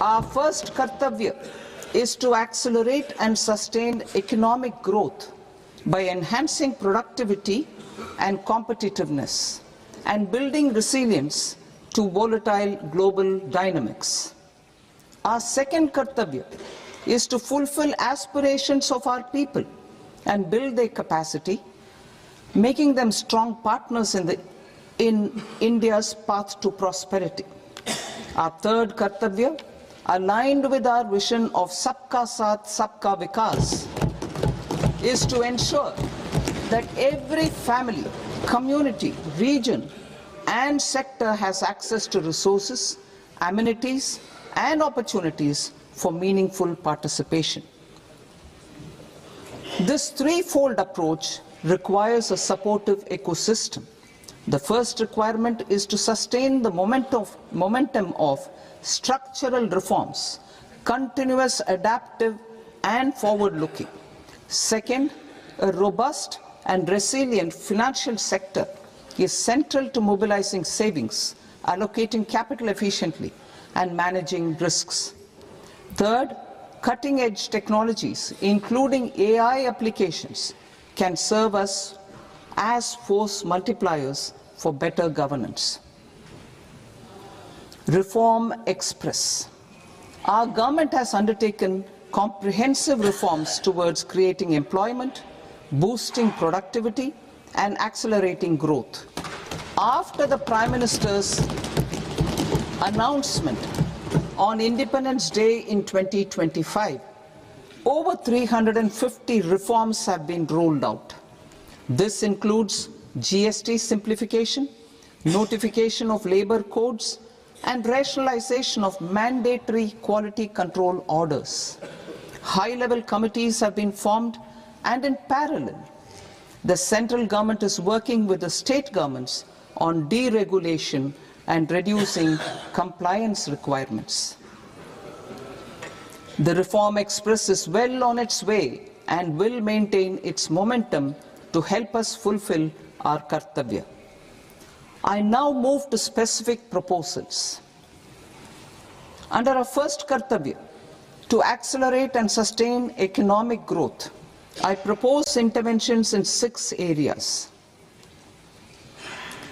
Our first kartavya is to accelerate and sustain economic growth by enhancing productivity and competitiveness and building resilience to volatile global dynamics. Our second kartavya is to fulfill aspirations of our people and build their capacity, making them strong partners in India's path to prosperity. Our third kartavya, aligned with our vision of Sabka Saath, Sabka Vikas, is to ensure that every family, community, region, and sector has access to resources, amenities, and opportunities for meaningful participation. This threefold approach requires a supportive ecosystem. The first requirement is to sustain the momentum of structural reforms, continuous, adaptive, and forward-looking. Second, a robust and resilient financial sector is central to mobilizing savings, allocating capital efficiently, and managing risks. Third, cutting-edge technologies, including AI applications, can serve us as force multipliers for better governance. Reform Express. Our government has undertaken comprehensive reforms towards creating employment, boosting productivity, and accelerating growth. After the Prime Minister's announcement on Independence Day in 2025, over 350 reforms have been rolled out. This includes GST simplification, notification of labor codes, and rationalization of mandatory quality control orders. High-level committees have been formed, and in parallel, the central government is working with the state governments on deregulation and reducing compliance requirements. The Reform Express is well on its way and will maintain its momentum to help us fulfill our kartavya. I now move to specific proposals. Under our first kartavya, to accelerate and sustain economic growth, I propose interventions in 6 areas.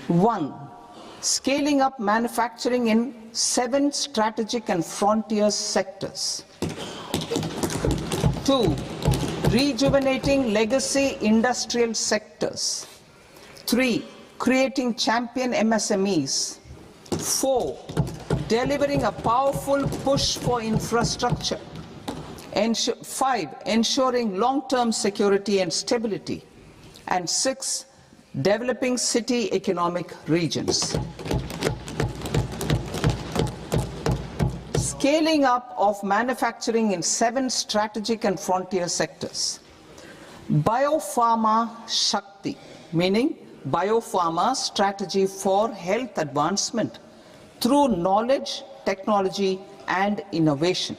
1. Scaling up manufacturing in 7 strategic and frontier sectors. 2. Rejuvenating legacy industrial sectors. 3. Creating champion MSMEs. 4. Delivering a powerful push for infrastructure. 5. Ensuring long-term security and stability. And 6. Developing city economic regions. Scaling up of manufacturing in 7 strategic and frontier sectors. Biopharma Shakti, meaning biopharma strategy for health advancement through knowledge, technology, and innovation.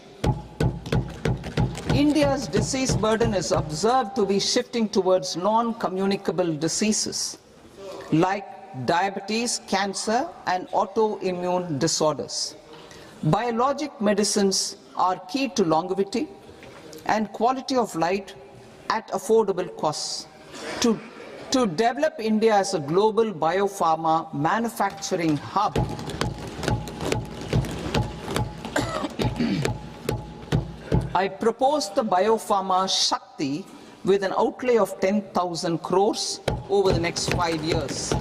India's disease burden is observed to be shifting towards non-communicable diseases like diabetes, cancer, and autoimmune disorders. Biologic medicines are key to longevity and quality of life at affordable costs. To develop India as a global biopharma manufacturing hub, I propose the Biopharma Shakti with an outlay of 10,000 crores over the next 5 years.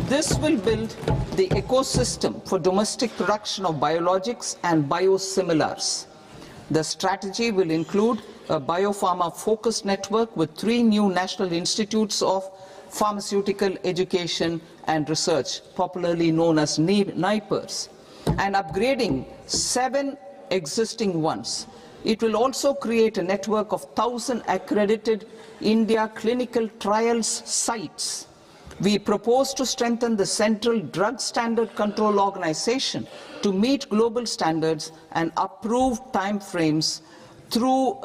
This will build the ecosystem for domestic production of biologics and biosimilars. The strategy will include a biopharma-focused network with 3 new national institutes of pharmaceutical education and research, popularly known as NIPERs, and upgrading 7 existing ones. It will also create a network of 1,000 accredited India clinical trials sites. We propose to strengthen the Central Drug Standard Control Organization to meet global standards and approve timeframes through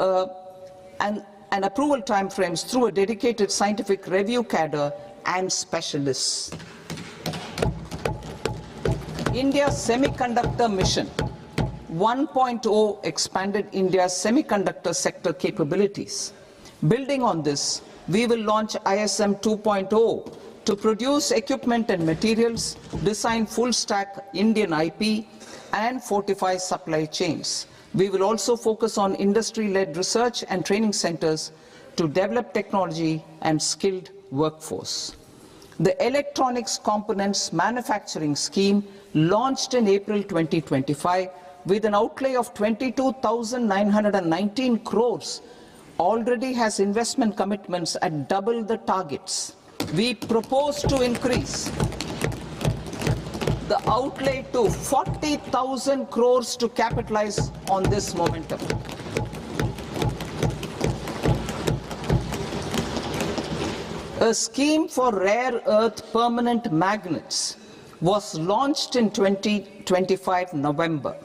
approval timeframes through a dedicated scientific review cadre and specialists. India's semiconductor mission 1.0 expanded India's semiconductor sector capabilities. Building on this, we will launch ISM 2.0 to produce equipment and materials, design full-stack Indian IP, and fortify supply chains. We will also focus on industry-led research and training centers to develop technology and skilled workforce. The Electronics Components Manufacturing Scheme, launched in April 2025 with an outlay of 22,919 crores, already has investment commitments at double the targets. We propose to increase the outlay to 40,000 crores to capitalize on this momentum. A scheme for rare earth permanent magnets was launched in 2025 November.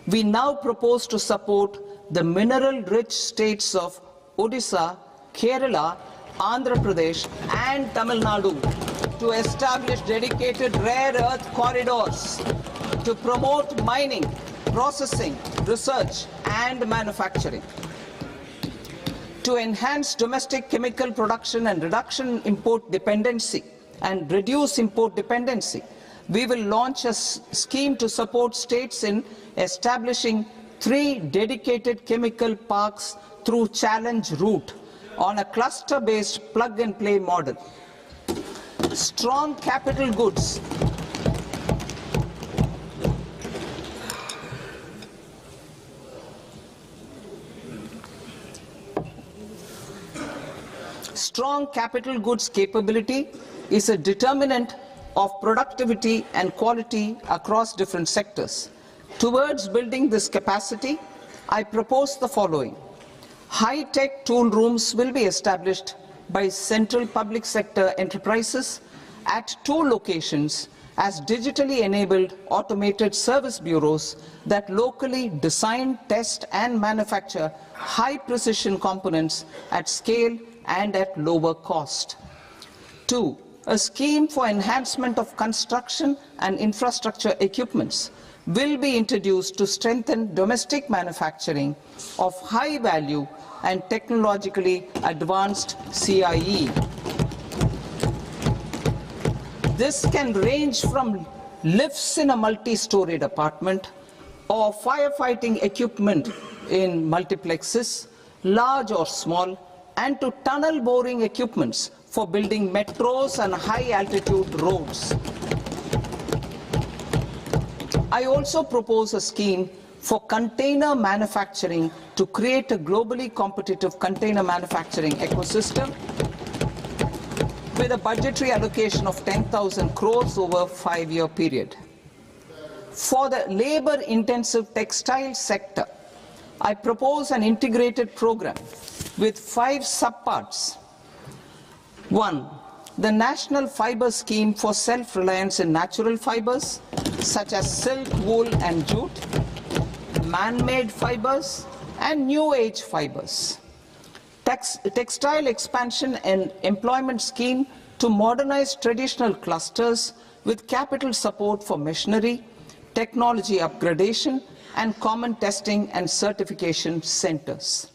We now propose to support the mineral-rich states of Odisha, Kerala, Andhra Pradesh and Tamil Nadu to establish dedicated rare earth corridors to promote mining, processing, research and manufacturing. To enhance domestic chemical production and reduce import dependency, we will launch a scheme to support states in establishing 3 dedicated chemical parks through challenge route on a cluster-based plug-and-play model. Strong capital goods. Strong capital goods capability is a determinant of productivity and quality across different sectors. Towards building this capacity, I propose the following. High-tech tool rooms will be established by central public sector enterprises at 2 locations as digitally enabled automated service bureaus that locally design, test and manufacture high-precision components at scale and at lower cost. 2. A scheme for enhancement of construction and infrastructure equipments will be introduced to strengthen domestic manufacturing of high value and technologically advanced CIE. This can range from lifts in a multi-storied apartment or firefighting equipment in multiplexes, large or small, and to tunnel boring equipments for building metros and high-altitude roads. I also propose a scheme for container manufacturing to create a globally competitive container manufacturing ecosystem with a budgetary allocation of 10,000 crores over a 5-year period. For the labor-intensive textile sector, I propose an integrated program with 5 subparts. 1. The National Fiber Scheme for self-reliance in natural fibers, such as silk, wool and jute, man-made fibers and new age fibers. Textile expansion and employment scheme to modernize traditional clusters with capital support for machinery, technology upgradation and common testing and certification centers.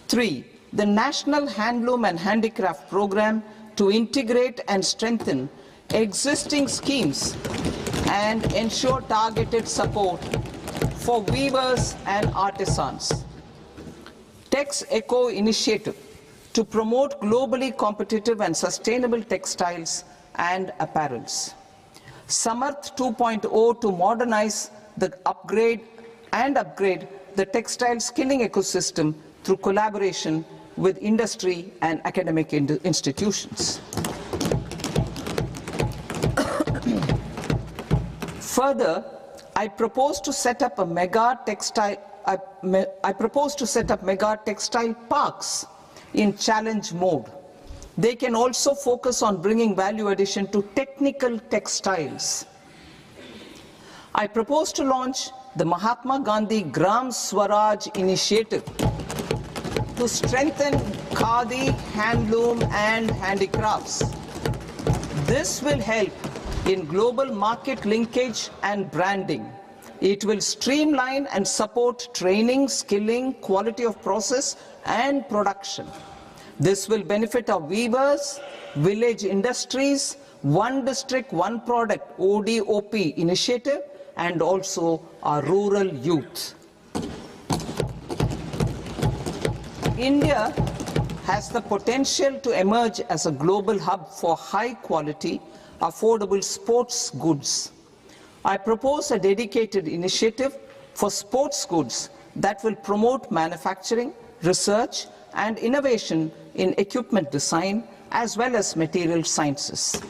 3. The National Handloom and Handicraft Program to integrate and strengthen existing schemes and ensure targeted support for weavers and artisans. Tex Eco Initiative to promote globally competitive and sustainable textiles and apparels. Samarth 2.0 to modernize the upgrade the textile skilling ecosystem through collaboration with industry and academic institutions. Further, I propose to set up mega textile parks in challenge mode. They can also focus on bringing value addition to technical textiles. I propose to launch the Mahatma Gandhi Gram Swaraj initiative to strengthen khadi, handloom and handicrafts. This will help in global market linkage and branding, It will streamline and support training, skilling, quality of process and production. This will benefit our weavers, village industries, one district, one product ODOP initiative, and also our rural youth. India has the potential to emerge as a global hub for high quality, affordable sports goods. I propose a dedicated initiative for sports goods that will promote manufacturing, research, and innovation in equipment design as well as material sciences.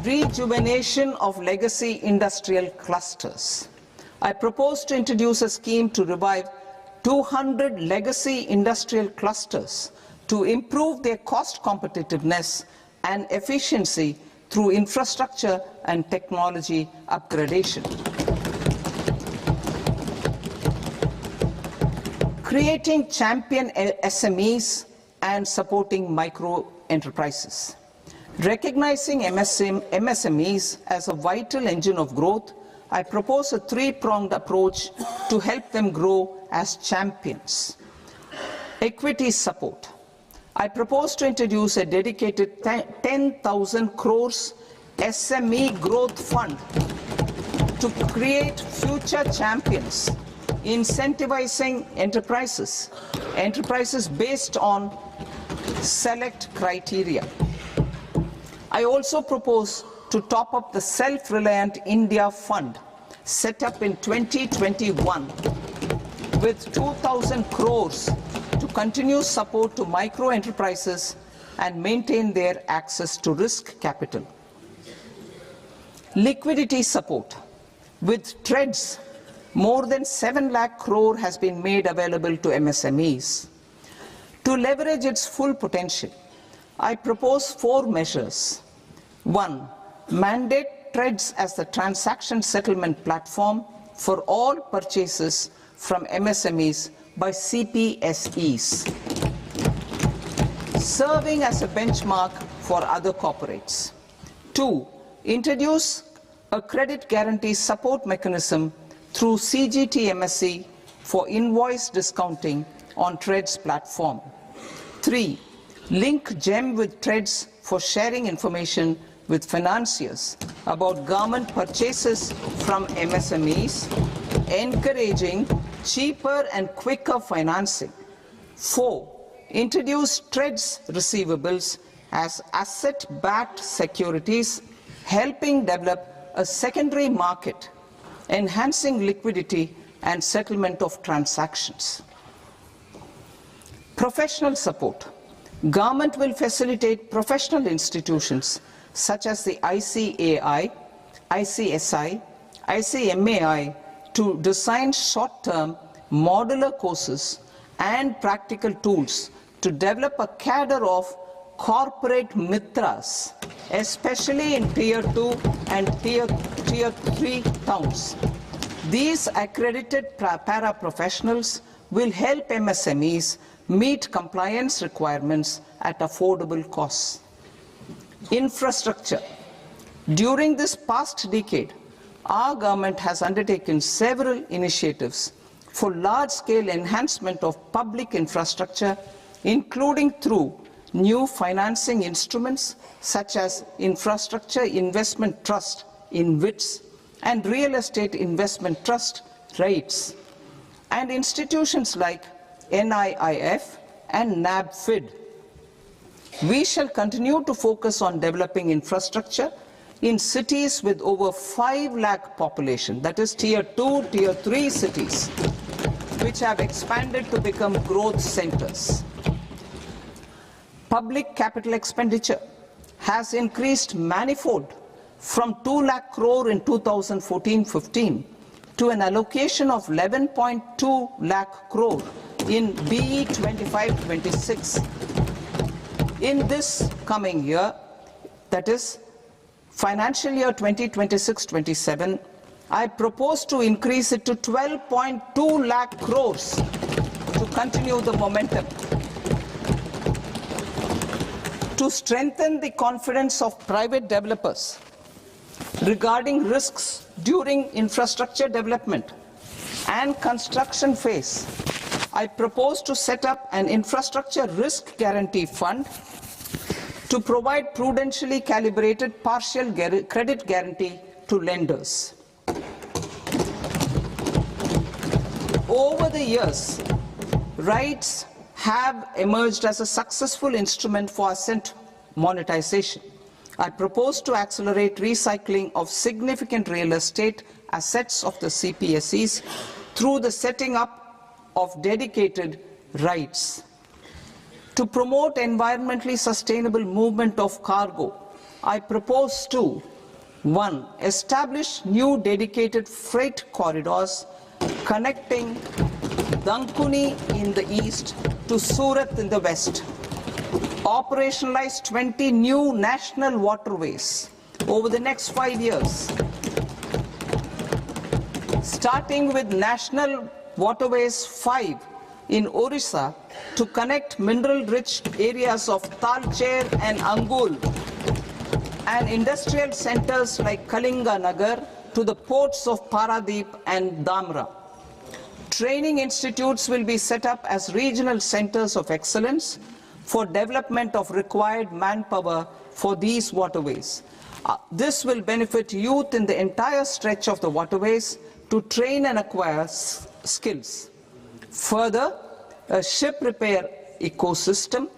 Rejuvenation of legacy industrial clusters. I propose to introduce a scheme to revive 200 legacy industrial clusters to improve their cost competitiveness and efficiency through infrastructure and technology upgradation. Creating champion SMEs and supporting micro enterprises. Recognizing MSMEs as a vital engine of growth, I propose a three-pronged approach to help them grow as champions. Equity support. I propose to introduce a dedicated 10,000 crores SME growth fund to create future champions, incentivizing enterprises based on select criteria. I also propose to top up the Self-Reliant India Fund set up in 2021 with 2,000 crores to continue support to micro enterprises and maintain their access to risk capital. Liquidity support. With TREDS, more than 7 lakh crore has been made available to MSMEs. To leverage its full potential, I propose 4 measures. 1. Mandate TREDS as the transaction settlement platform for all purchases from MSMEs by CPSEs, serving as a benchmark for other corporates. 2. Introduce a credit guarantee support mechanism through CGTMSE for invoice discounting on TREDS platform. 3. Link GEM with TREDS for sharing information with financiers about government purchases from MSMEs, encouraging cheaper and quicker financing. 4. Introduce TREDS receivables as asset-backed securities, helping develop a secondary market, enhancing liquidity and settlement of transactions. Professional support. Government will facilitate professional institutions such as the ICAI, ICSI, ICMAI to design short-term modular courses and practical tools to develop a cadre of corporate mitras, especially in Tier 2 and Tier 3 towns. These accredited para-professionals will help MSMEs meet compliance requirements at affordable costs. Infrastructure. During this past decade, our government has undertaken several initiatives for large-scale enhancement of public infrastructure, including through new financing instruments such as Infrastructure Investment Trust (InvITs) and Real Estate Investment Trust (REITs), and institutions like NIIF and NABFID. We shall continue to focus on developing infrastructure in cities with over 5 lakh population, that is Tier 2, Tier 3 cities, which have expanded to become growth centers. Public capital expenditure has increased manifold from 2 lakh crore in 2014-15 to an allocation of 11.2 lakh crore in BE 25-26. In this coming year, that is financial year 2026-27, I propose to increase it to 12.2 lakh crores to continue the momentum. To strengthen the confidence of private developers, regarding risks during infrastructure development and construction phase, I propose to set up an infrastructure risk guarantee fund to provide prudentially calibrated partial credit guarantee to lenders. Over the years, RITES have emerged as a successful instrument for asset monetization. I propose to accelerate recycling of significant real estate assets of the CPSEs through the setting up of dedicated RITES. To promote environmentally sustainable movement of cargo, I propose to 1. Establish new dedicated freight corridors connecting Dankuni in the east to Surat in the west. Operationalize 20 new national waterways over the next 5 years, starting with National Waterways 5 in Orissa to connect mineral-rich areas of Talcher and Angul and industrial centers like Kalinga Nagar to the ports of Paradeep and Dhamra. Training institutes will be set up as regional centers of excellence for development of required manpower for these waterways. This will benefit youth in the entire stretch of the waterways to train and acquire skills. Further, a ship repair ecosystem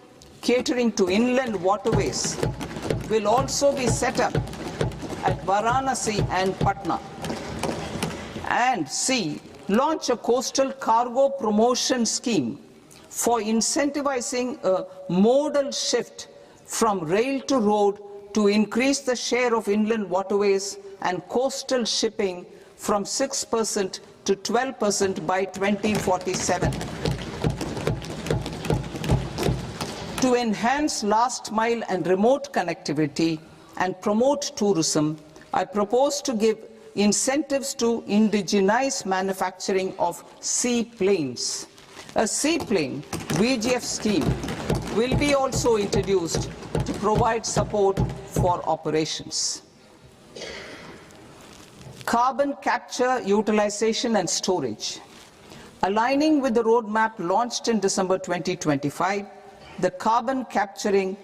catering to inland waterways will also be set up at Varanasi and Patna. And C. Launch a coastal cargo promotion scheme for incentivizing a modal shift from rail to road to increase the share of inland waterways and coastal shipping from 6% to 12% by 2047. To enhance last mile and remote connectivity and promote tourism, I propose to give incentives to indigenize manufacturing of seaplanes. A seaplane VGF scheme will be also introduced to provide support for operations. Carbon capture, utilization and storage. Aligning with the roadmap launched in December 2025, the carbon capture,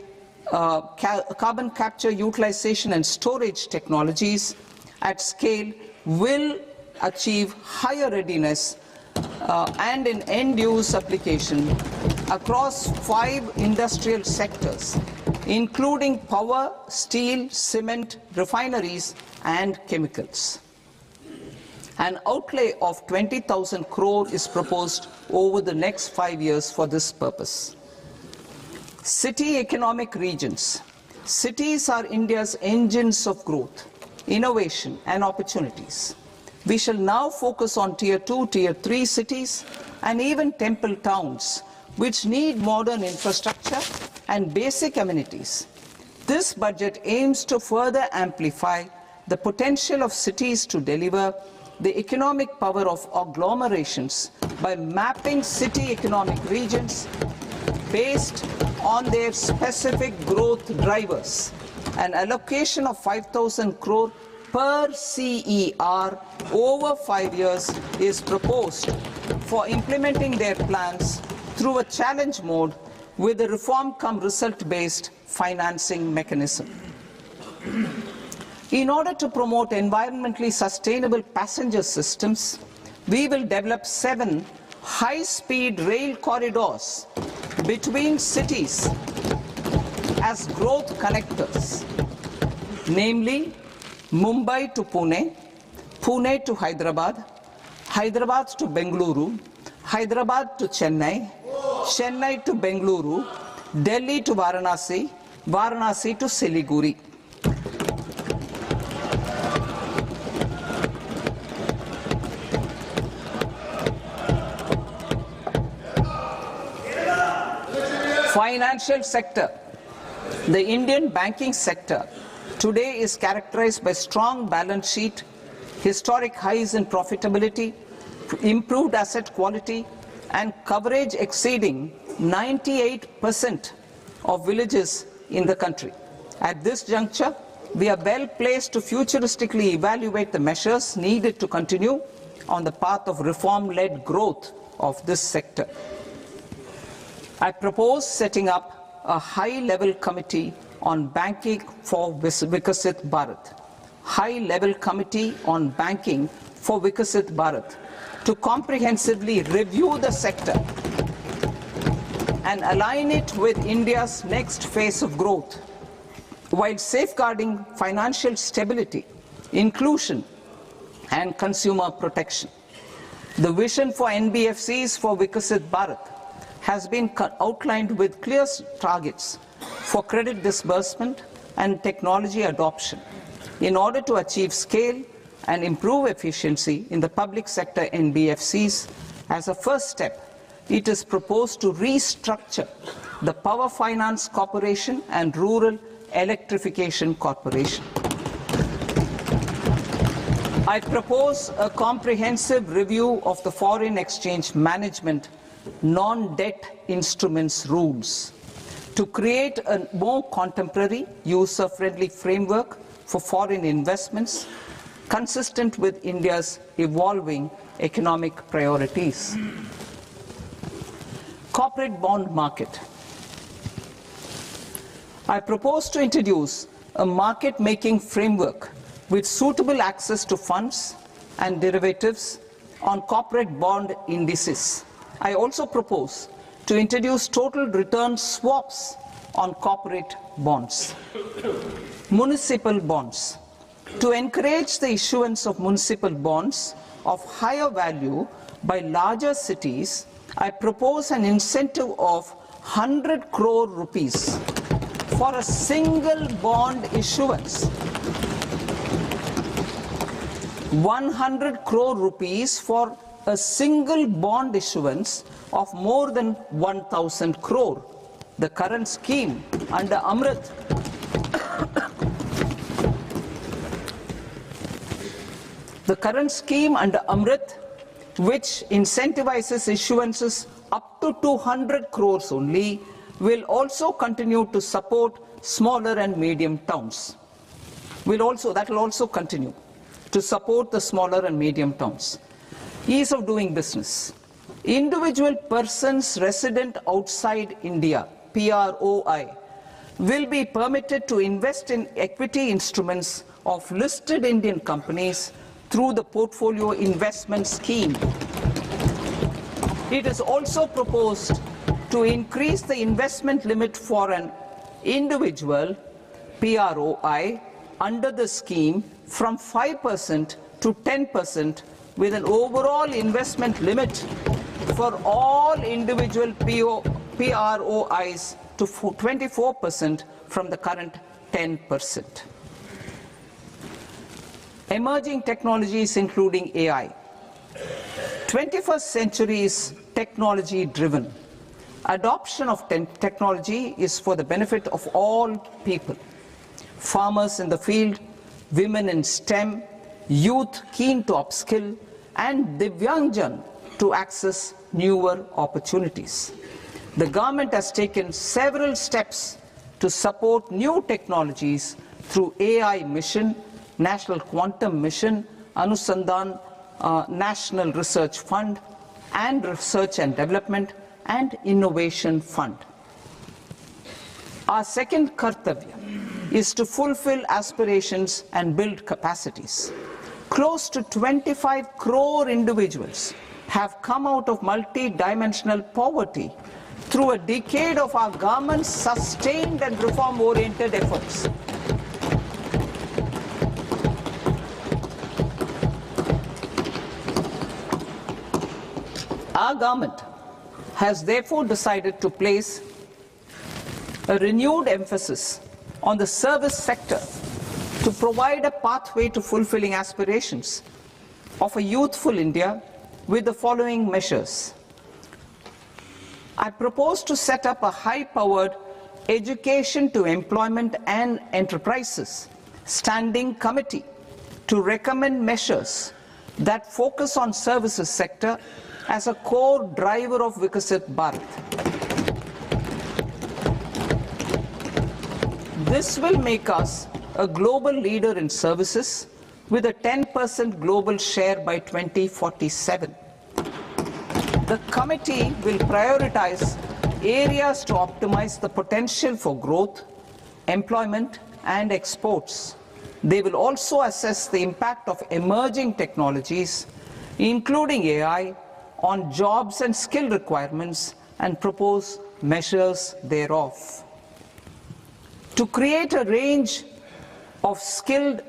utilization and storage technologies at scale will achieve higher readiness and in end-use application across 5 industrial sectors, including power, steel, cement, refineries, and chemicals. An outlay of 20,000 crore is proposed over the next 5 years for this purpose. City economic regions. Cities are India's engines of growth, innovation, and opportunities. We shall now focus on Tier 2, Tier 3 cities, and even temple towns, which need modern infrastructure and basic amenities. This budget aims to further amplify the potential of cities to deliver the economic power of agglomerations by mapping city economic regions based on their specific growth drivers. An allocation of 5,000 crore per CER over 5 years is proposed for implementing their plans through a challenge mode with a reform-cum-result-based financing mechanism. In order to promote environmentally sustainable passenger systems, we will develop 7 high-speed rail corridors between cities as growth connectors, namely Mumbai to Pune, Pune to Hyderabad, Hyderabad to Bengaluru, Hyderabad to Chennai, Chennai to Bengaluru, Delhi to Varanasi, Varanasi to Siliguri. Financial sector. The Indian banking sector today is characterized by strong balance sheet, historic highs in profitability, improved asset quality, and coverage exceeding 98% of villages in the country. At this juncture, we are well placed to futuristically evaluate the measures needed to continue on the path of reform-led growth of this sector. I propose setting up a high-level committee on banking for Vikasit Bharat. High-level committee on banking for Vikasit Bharat to comprehensively review the sector and align it with India's next phase of growth, while safeguarding financial stability, inclusion, and consumer protection. The vision for NBFCs for Vikasit Bharat has been outlined with clear targets for credit disbursement and technology adoption in order to achieve scale and improve efficiency in the public sector NBFCs. As a first step, it is proposed to restructure the Power Finance Corporation and Rural Electrification Corporation. I propose a comprehensive review of the foreign exchange management non-debt instruments rules to create a more contemporary, user-friendly framework for foreign investments consistent with India's evolving economic priorities. Corporate bond market. I propose to introduce a market-making framework with suitable access to funds and derivatives on corporate bond indices. I also propose to introduce total return swaps on corporate bonds. Municipal bonds. To encourage the issuance of municipal bonds of higher value by larger cities, I propose an incentive of 100 crore rupees for a single bond issuance. 100 crore rupees for a single bond issuance of more than 1,000 crore. The current scheme under Amrit which incentivizes issuances up to 200 crores only, will also continue to support smaller and medium towns. That will also continue to support the smaller and medium towns. Ease of doing business. Individual persons resident outside India, PROI, will be permitted to invest in equity instruments of listed Indian companies through the Portfolio Investment Scheme. It is also proposed to increase the investment limit for an individual PROI under the scheme from 5% to 10%, with an overall investment limit for all individual PROIs to 24% from the current 10%. Emerging technologies including AI. 21st century is technology-driven. Adoption of technology is for the benefit of all people. Farmers in the field, women in STEM, youth keen to upskill, and Divyangjan to access newer opportunities. The government has taken several steps to support new technologies through AI Mission, National Quantum Mission, Anusandhan National Research Fund, and Research and Development and Innovation Fund. Our second kartavya is to fulfill aspirations and build capacities. Close to 25 crore individuals have come out of multi-dimensional poverty through a decade of our government's sustained and reform-oriented efforts. Our government has therefore decided to place a renewed emphasis on the service sector to provide a pathway to fulfilling aspirations of a youthful India with the following measures. I propose to set up a high-powered Education to Employment and Enterprises Standing Committee to recommend measures that focus on services sector as a core driver of Vikasit Bharat. This will make us a global leader in services with a 10% global share by 2047. The committee will prioritize areas to optimize the potential for growth, employment, and exports. They will also assess the impact of emerging technologies, including AI, on jobs and skill requirements and propose measures thereof. To create a range of skilled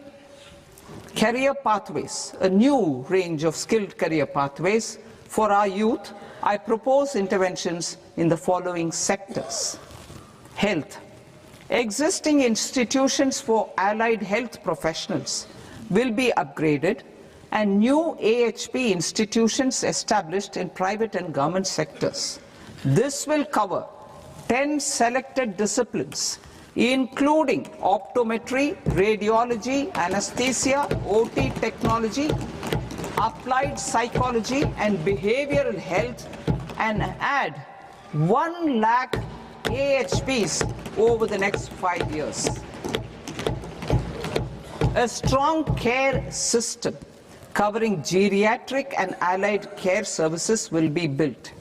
career pathways, a new range of skilled career pathways for our youth, I propose interventions in the following sectors. Health. Existing institutions for allied health professionals will be upgraded and new AHP institutions established in private and government sectors. This will cover 10 selected disciplines, including optometry, radiology, anesthesia, OT technology, applied psychology and behavioral health, and add 1 lakh AHPs over the next 5 years. A strong care system covering geriatric and allied care services will be built.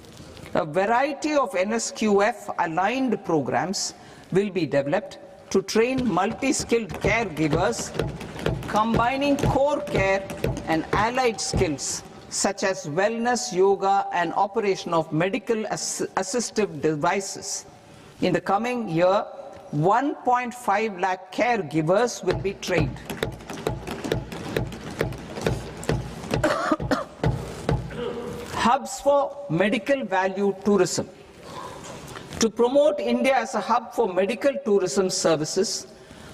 A variety of NSQF-aligned programs will be developed to train multi-skilled caregivers, combining core care and allied skills such as wellness, yoga, and operation of medical assistive devices. In the coming year, 1.5 lakh caregivers will be trained. Hubs for medical value tourism. To promote India as a hub for medical tourism services,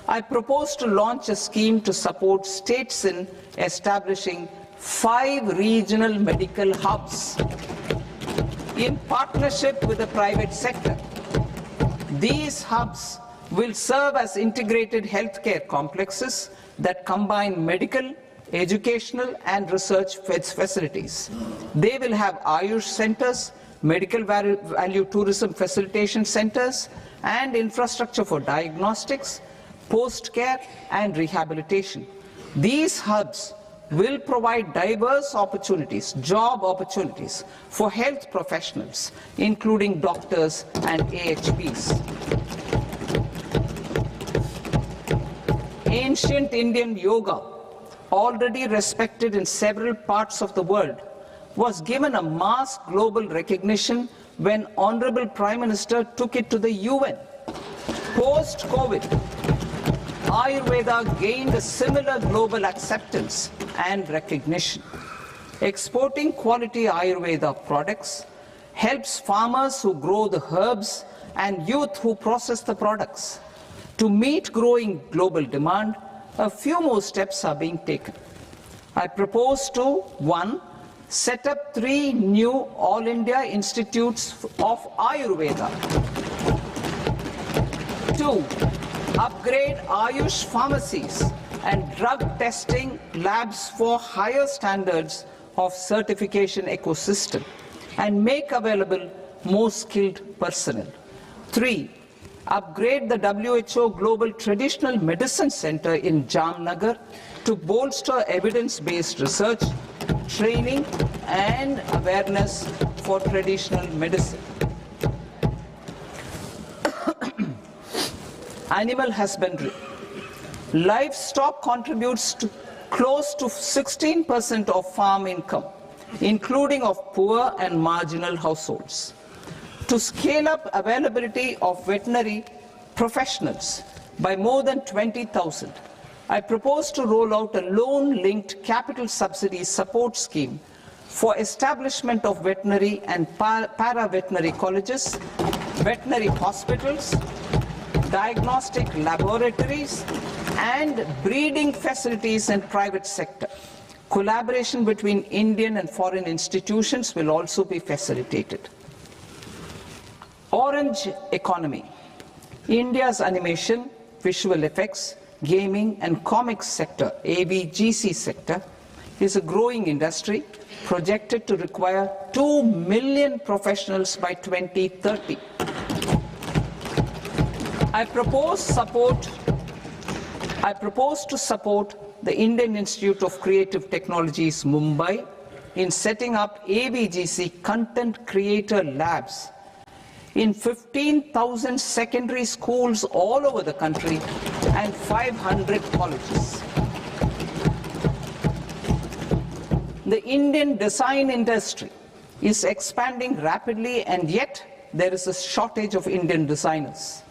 I propose to launch a scheme to support states in establishing 5 regional medical hubs in partnership with the private sector. These hubs will serve as integrated healthcare complexes that combine medical, educational, and research facilities. They will have Ayush centers, medical value tourism facilitation centers, and infrastructure for diagnostics, post-care, and rehabilitation. These hubs will provide diverse opportunities, job opportunities for health professionals, including doctors and AHPs. Ancient Indian yoga, already respected in several parts of the world, was given a mass global recognition when Honorable Prime Minister took it to the UN. Post-COVID, Ayurveda gained a similar global acceptance and recognition. Exporting quality Ayurveda products helps farmers who grow the herbs and youth who process the products. To meet growing global demand, a few more steps are being taken. I propose to 1. Set up 3 new All India Institutes of Ayurveda. 2. Upgrade Ayush pharmacies and drug testing labs for higher standards of certification ecosystem and make available more skilled personnel. 3. Upgrade the WHO Global Traditional Medicine Center in Jamnagar to bolster evidence-based research, training, and awareness for traditional medicine. Animal husbandry. Livestock contributes to close to 16% of farm income, including of poor and marginal households. To scale up availability of veterinary professionals by more than 20,000, I propose to roll out a loan-linked capital subsidy support scheme for establishment of veterinary and para-veterinary colleges, veterinary hospitals, diagnostic laboratories, and breeding facilities in private sector. Collaboration between Indian and foreign institutions will also be facilitated. Orange economy. India's animation, visual effects, gaming and comics sector, AVGC sector, is a growing industry projected to require 2 million professionals by 2030. I propose support I propose to support the Indian Institute of Creative Technologies, Mumbai, in setting up ABGC Content Creator Labs in 15,000 secondary schools all over the country and 500 colleges. The Indian design industry is expanding rapidly, and yet there is a shortage of Indian designers.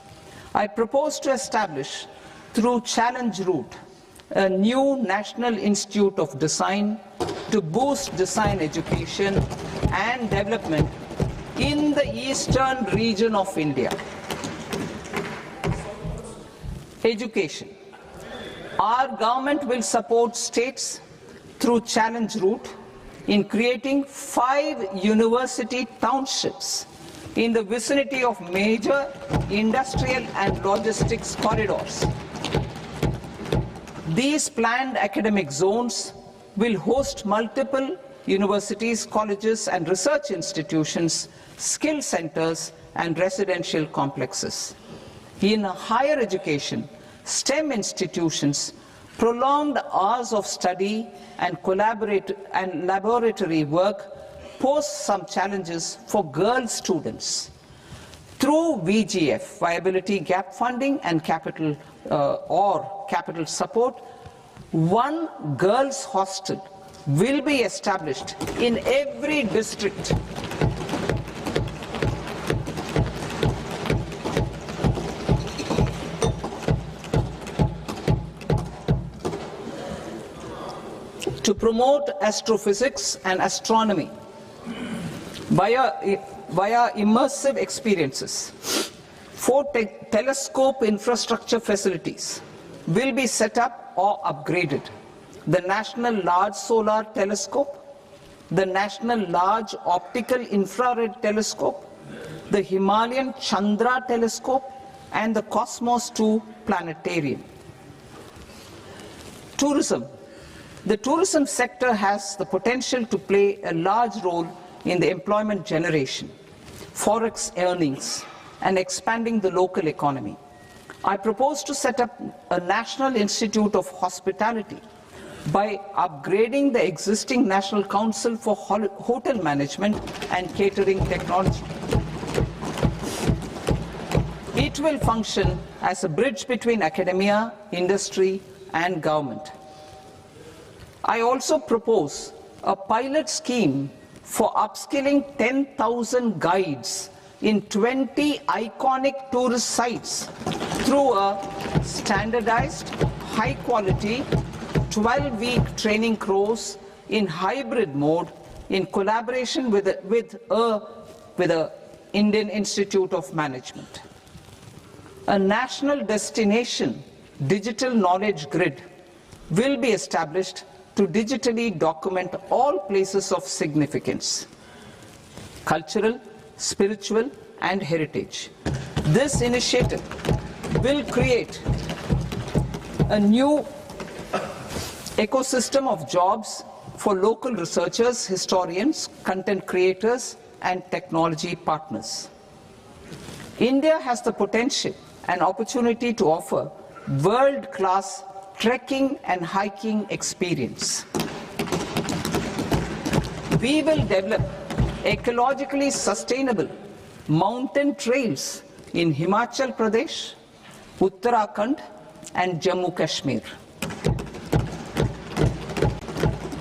I propose to establish, through Challenge Route, a new National Institute of Design to boost design education and development in the eastern region of India. Education. Our government will support states through Challenge Route in creating 5 university townships in the vicinity of major industrial and logistics corridors. These planned academic zones will host multiple universities, colleges and research institutions, skill centers and residential complexes. In higher education, STEM institutions, prolonged hours of study and laboratory work pose some challenges for girl students. Through VGF, Viability Gap Funding and capital support, one girls' hostel will be established in every district. To promote astrophysics and astronomy via immersive experiences. 4 telescope infrastructure facilities will be set up or upgraded. The National Large Solar Telescope, the National Large Optical Infrared Telescope, the Himalayan Chandra Telescope, and the Cosmos 2 Planetarium. Tourism. The tourism sector has the potential to play a large role in the employment generation, forex earnings, and expanding the local economy. I propose to set up a National Institute of Hospitality by upgrading the existing National Council for Hotel Management and Catering Technology. It will function as a bridge between academia, industry, and government. I also propose a pilot scheme for upskilling 10,000 guides in 20 iconic tourist sites through a standardized, high-quality, 12-week training course in hybrid mode in collaboration with the Indian Institute of Management. A national destination digital knowledge grid will be established to digitally document all places of significance, cultural, spiritual, and heritage. This initiative will create a new ecosystem of jobs for local researchers, historians, content creators, and technology partners. India has the potential and opportunity to offer world-class trekking and hiking experience. We will develop ecologically sustainable mountain trails in Himachal Pradesh, Uttarakhand, and Jammu Kashmir.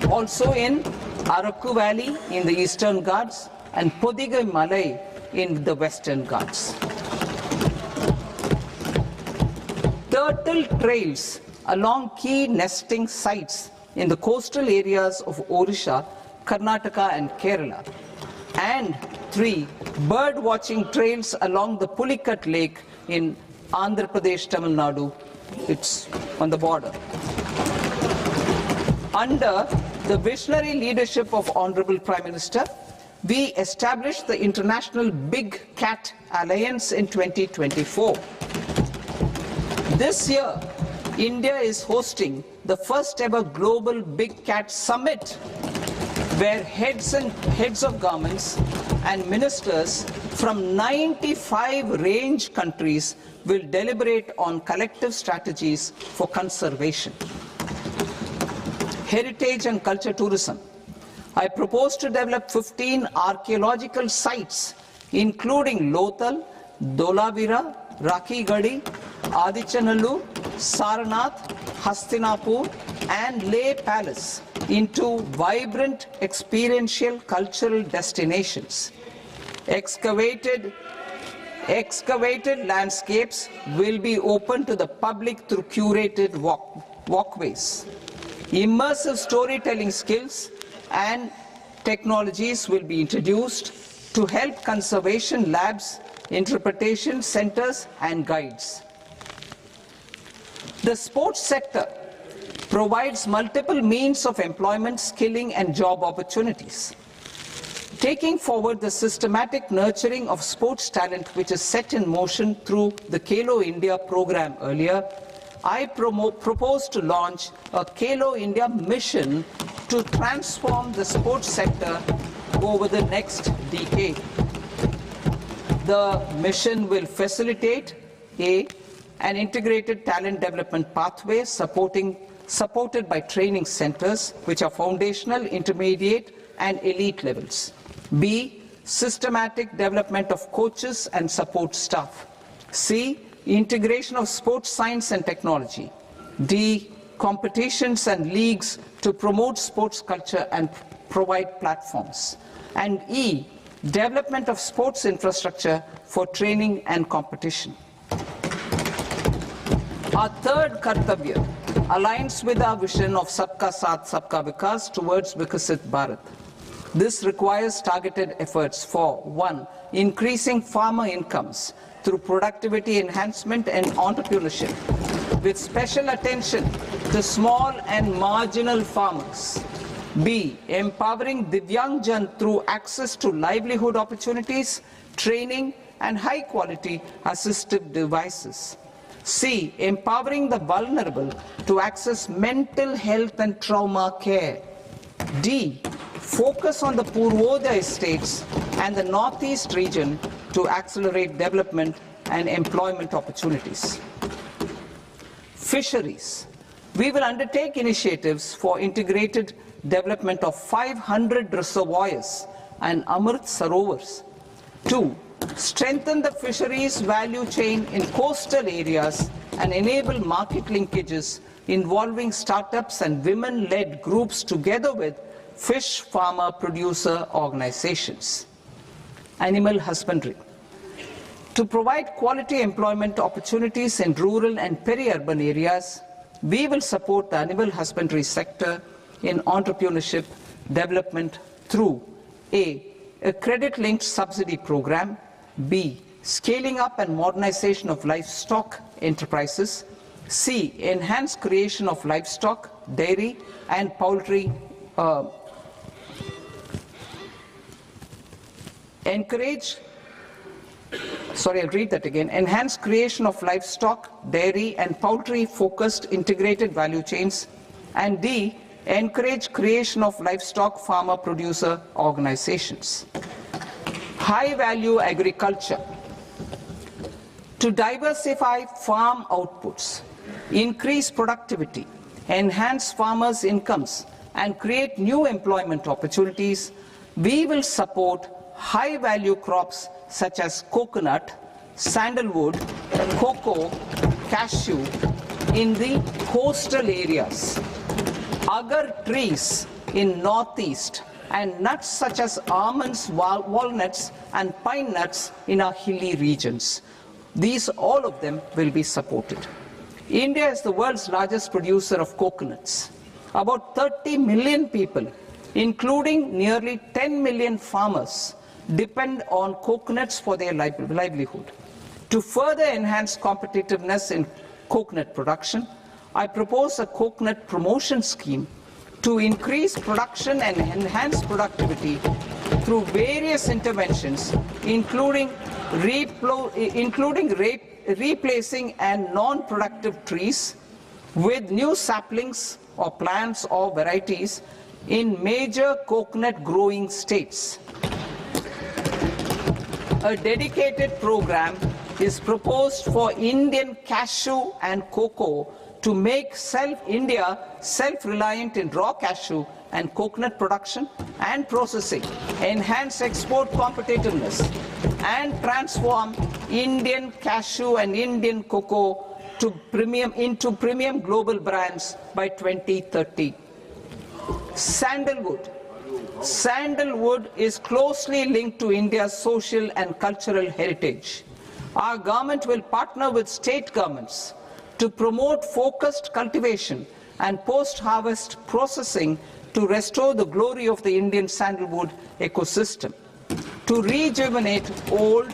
Also in Araku Valley in the Eastern Ghats and Podigai Malai in the Western Ghats. Turtle trails along key nesting sites in the coastal areas of Odisha, Karnataka, and Kerala. And 3 bird watching trails along the Pulikat Lake in Andhra Pradesh, Tamil Nadu. It's on the border. Under the visionary leadership of Honorable Prime Minister, we established the International Big Cat Alliance in 2024. This year, India is hosting the first ever Global Big Cat Summit, where heads of governments and ministers from 95 range countries will deliberate on collective strategies for conservation. Heritage and culture tourism. I propose to develop 15 archaeological sites, including Lothal, Dolavira, Rakigadi, Adichanallur, Saranath, Hastinapur, and Leh Palace into vibrant experiential cultural destinations. Excavated landscapes will be open to the public through curated walkways. Immersive storytelling skills and technologies will be introduced to help conservation labs, interpretation centers, and guides. The sports sector provides multiple means of employment, skilling, and job opportunities. Taking forward the systematic nurturing of sports talent which is set in motion through the Khelo India program earlier, I propose to launch a Khelo India mission to transform the sports sector over the next decade. The mission will facilitate an integrated talent development pathway supported by training centers which are foundational, intermediate, and elite levels. B, systematic development of coaches and support staff. C, integration of sports science and technology. D, competitions and leagues to promote sports culture and provide platforms. And E, development of sports infrastructure for training and competition. Our third Kartavya aligns with our vision of Sabka Saath, Sabka Vikas towards Vikasit Bharat. This requires targeted efforts for 1. Increasing farmer incomes through productivity enhancement and entrepreneurship, with special attention to small and marginal farmers. B. Empowering Divyangjan through access to livelihood opportunities, training, and high-quality assistive devices. C. Empowering the vulnerable to access mental health and trauma care. D. Focus on the Purvodaya states and the Northeast region to accelerate development and employment opportunities. Fisheries. We will undertake initiatives for integrated development of 500 reservoirs and Amrit Sarovars. 2. Strengthen the fisheries value chain in coastal areas and enable market linkages involving startups and women-led groups together with fish farmer producer organizations. Animal husbandry. To provide quality employment opportunities in rural and peri-urban areas, we will support the animal husbandry sector in entrepreneurship development through A. A credit-linked subsidy program. B. Scaling up and modernization of livestock enterprises. C. Enhanced creation of livestock, dairy, and poultry. Enhanced creation of livestock, dairy, and poultry-focused integrated value chains. And D. Encourage creation of livestock farmer-producer organizations. High-value agriculture. To diversify farm outputs, increase productivity, enhance farmers' incomes, and create new employment opportunities, we will support high-value crops such as coconut, sandalwood, cocoa, cashew in the coastal areas, agar trees in northeast, and nuts such as almonds, walnuts, and pine nuts in our hilly regions. These, all of them, will be supported. India is the world's largest producer of coconuts. About 30 million people, including nearly 10 million farmers, depend on coconuts for their livelihood. To further enhance competitiveness in coconut production, I propose a coconut promotion scheme to increase production and enhance productivity through various interventions, including replacing and non-productive trees with new saplings or plants or varieties in major coconut growing states. A dedicated program is proposed for Indian cashew and cocoa to make India self-reliant in raw cashew and coconut production and processing, enhance export competitiveness, and transform Indian cashew and Indian cocoa into premium global brands by 2030. Sandalwood. Sandalwood is closely linked to India's social and cultural heritage. Our government will partner with state governments to promote focused cultivation and post-harvest processing to restore the glory of the Indian sandalwood ecosystem, to rejuvenate old,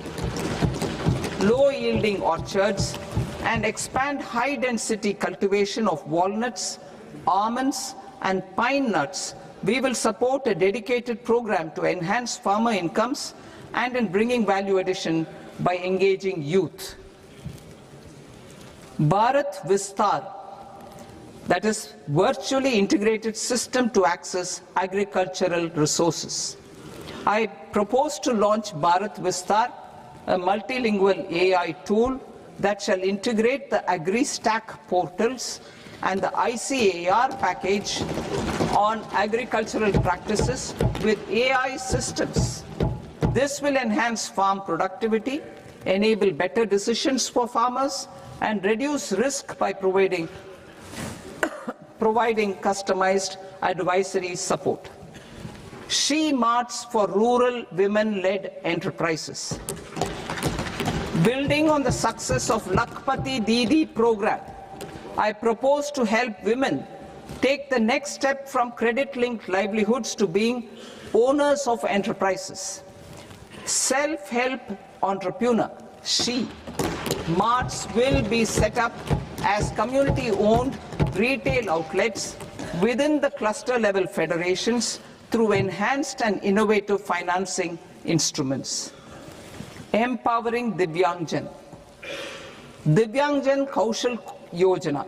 low-yielding orchards, and expand high-density cultivation of walnuts, almonds, and pine nuts. We will support a dedicated program to enhance farmer incomes and in bringing value addition by engaging youth. Bharat Vistar, that is virtually integrated system to access agricultural resources. I propose to launch Bharat Vistar, a multilingual AI tool that shall integrate the AgriStack portals and the ICAR package on agricultural practices with AI systems. This will enhance farm productivity, enable better decisions for farmers, and reduce risk by providing customized advisory support. She Marts for rural women-led enterprises. Building on the success of Lakpati Didi program, I propose to help women take the next step from credit-linked livelihoods to being owners of enterprises. Self-help entrepreneur, She Marts will be set up as community-owned retail outlets within the cluster-level federations through enhanced and innovative financing instruments. Empowering Divyangjan. Divyangjan Kaushal Yojana.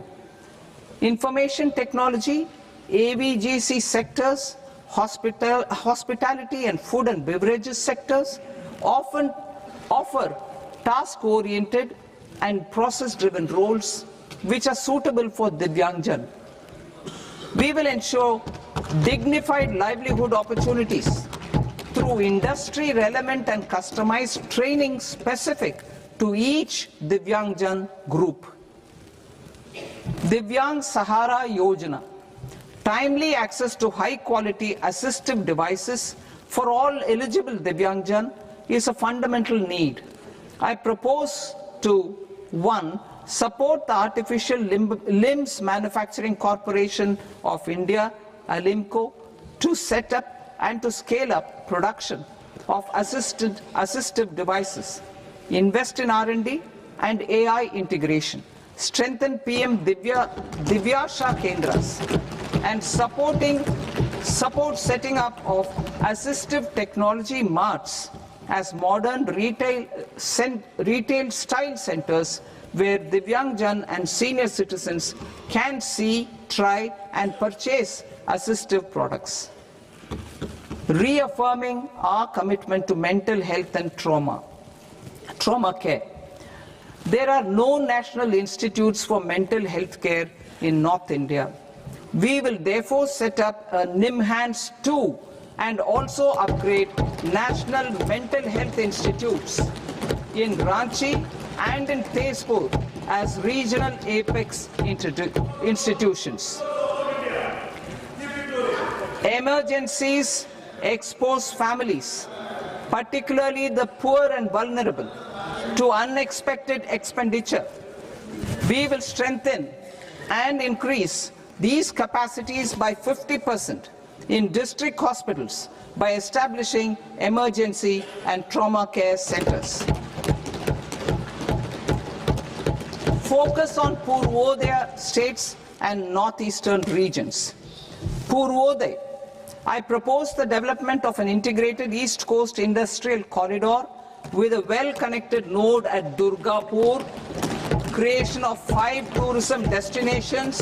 Information technology, AVGC sectors, hospitality and food and beverages sectors often offer task-oriented and process-driven roles which are suitable for Divyangjan. We will ensure dignified livelihood opportunities through industry-relevant and customized training specific to each Divyangjan group. Divyang Sahara Yojana. Timely access to high-quality assistive devices for all eligible Divyangjan is a fundamental need. I propose to 1. Support the Artificial Limbs Manufacturing Corporation of India, ALIMCO, to set up and to scale up production of assistive devices, invest in R&D and AI integration, strengthen PM Divyasha Kendras, and support setting up of assistive technology marts as modern retail style centers where Divyangjan and senior citizens can see, try and purchase assistive products. Reaffirming our commitment to mental health and trauma care. There are no national institutes for mental health care in North India. We will therefore set up a NIMHANS 2 and also upgrade national mental health institutes in Ranchi and in Tezpur as regional apex institutions. Emergencies expose families, particularly the poor and vulnerable, to unexpected expenditure. We will strengthen and increase these capacities by 50% in district hospitals by establishing emergency and trauma care centers. Focus on Purvodaya states and northeastern regions. Purvodaya. I propose the development of an integrated East Coast industrial corridor with a well-connected node at Durgapur, creation of 5 tourism destinations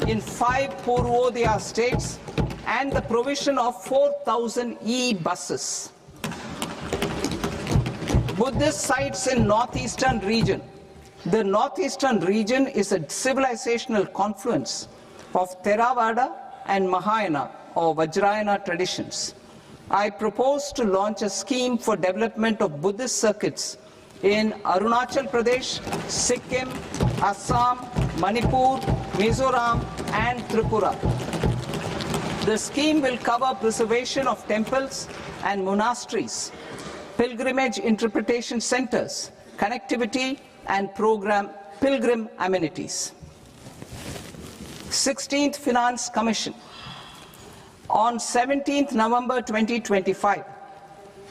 in 5 Purvodaya states, and the provision of 4,000 e-buses. Buddhist sites in northeastern region. The northeastern region is a civilizational confluence of Theravada and Mahayana or Vajrayana traditions. I propose to launch a scheme for development of Buddhist circuits in Arunachal Pradesh, Sikkim, Assam, Manipur, Mizoram and Tripura. The scheme will cover preservation of temples and monasteries, pilgrimage interpretation centers, connectivity and pilgrim amenities. 16th Finance Commission. On 17th November 2025,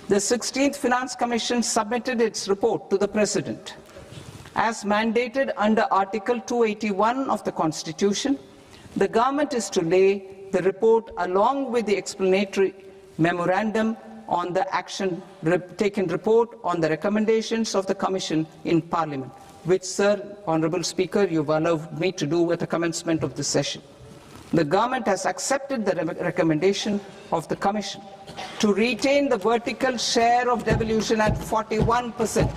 the 16th Finance Commission submitted its report to the President. As mandated under Article 281 of the Constitution, the government is to lay the report along with the explanatory memorandum on the action taken report on the recommendations of the Commission in Parliament, which, Sir, Honourable Speaker, you've allowed me to do at the commencement of the session. The government has accepted the recommendation of the Commission to retain the vertical share of devolution at 41%.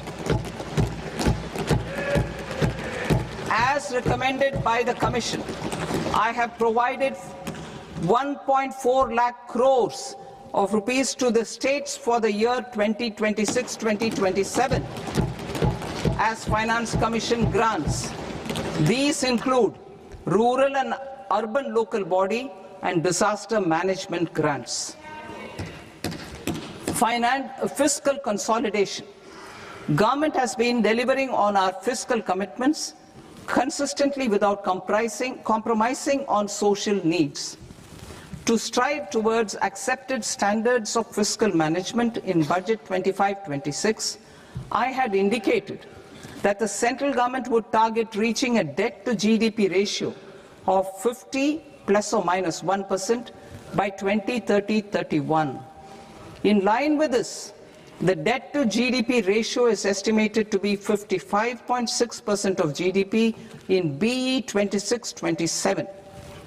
As recommended by the Commission, I have provided 1.4 lakh crores of rupees to the states for the year 2026-2027 as Finance Commission grants. These include rural and urban local body and disaster management grants. Fiscal consolidation. Government has been delivering on our fiscal commitments consistently without compromising on social needs. To strive towards accepted standards of fiscal management in Budget 25-26, I had indicated that the central government would target reaching a debt-to-GDP ratio of 50 plus or minus 1% by 2030-31. In line with this, the debt-to-GDP ratio is estimated to be 55.6% of GDP in BE 26-27.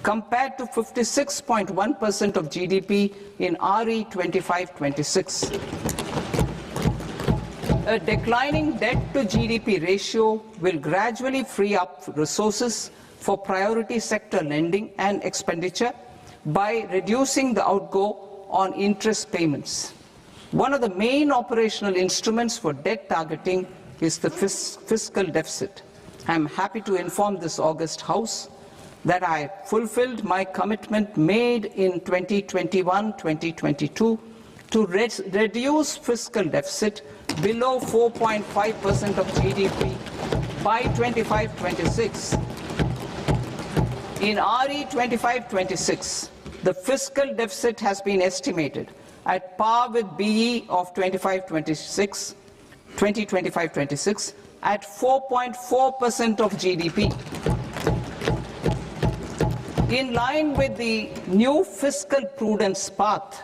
compared to 56.1% of GDP in RE 25-26. A declining debt-to-GDP ratio will gradually free up resources for priority sector lending and expenditure by reducing the outgo on interest payments. One of the main operational instruments for debt targeting is the fiscal deficit. I am happy to inform this august House that I fulfilled my commitment made in 2021-2022 to reduce fiscal deficit below 4.5% of GDP by 25-26. In RE 25-26, the fiscal deficit has been estimated at par with BE of 2025-26 at 4.4% of GDP. In line with the new fiscal prudence path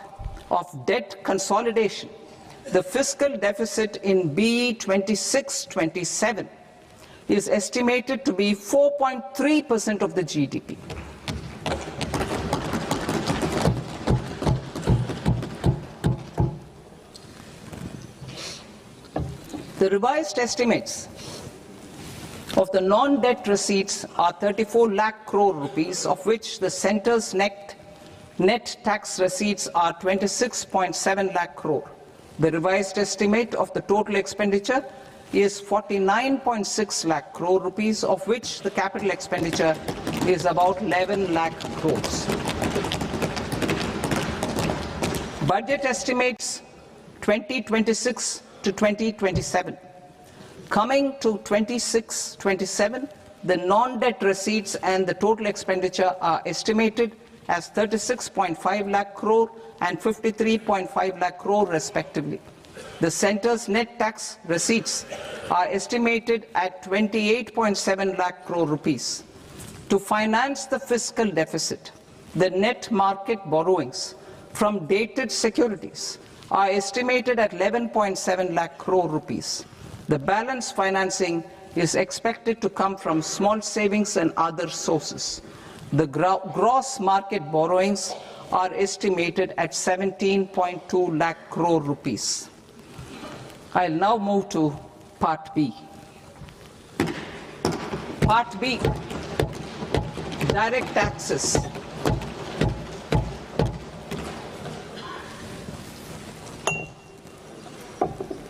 of debt consolidation, the fiscal deficit in BE 26-27 is estimated to be 4.3% of the GDP. The revised estimates of the non-debt receipts are 34 lakh crore rupees, of which the centre's net tax receipts are 26.7 lakh crore. The revised estimate of the total expenditure is 49.6 lakh crore rupees, of which the capital expenditure is about 11 lakh crores. Budget estimates 2026 to 2027. Coming to 26-27, the non-debt receipts and the total expenditure are estimated as 36.5 lakh crore and 53.5 lakh crore respectively. The centre's net tax receipts are estimated at 28.7 lakh crore rupees. To finance the fiscal deficit, the net market borrowings from dated securities are estimated at 11.7 lakh crore rupees. The balance financing is expected to come from small savings and other sources. The gross market borrowings are estimated at 17.2 lakh crore rupees. I'll now move to Part B. Part B, direct taxes.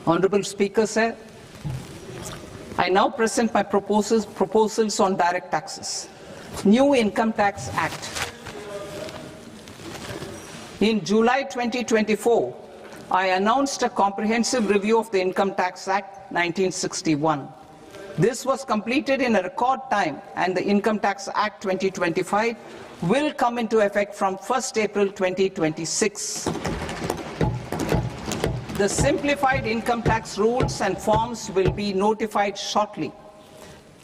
Honorable Speaker, sir, I now present my proposals on direct taxes. New Income Tax Act. In July 2024, I announced a comprehensive review of the Income Tax Act 1961. This was completed in a record time, and the Income Tax Act 2025 will come into effect from 1st April 2026. The simplified income tax rules and forms will be notified shortly,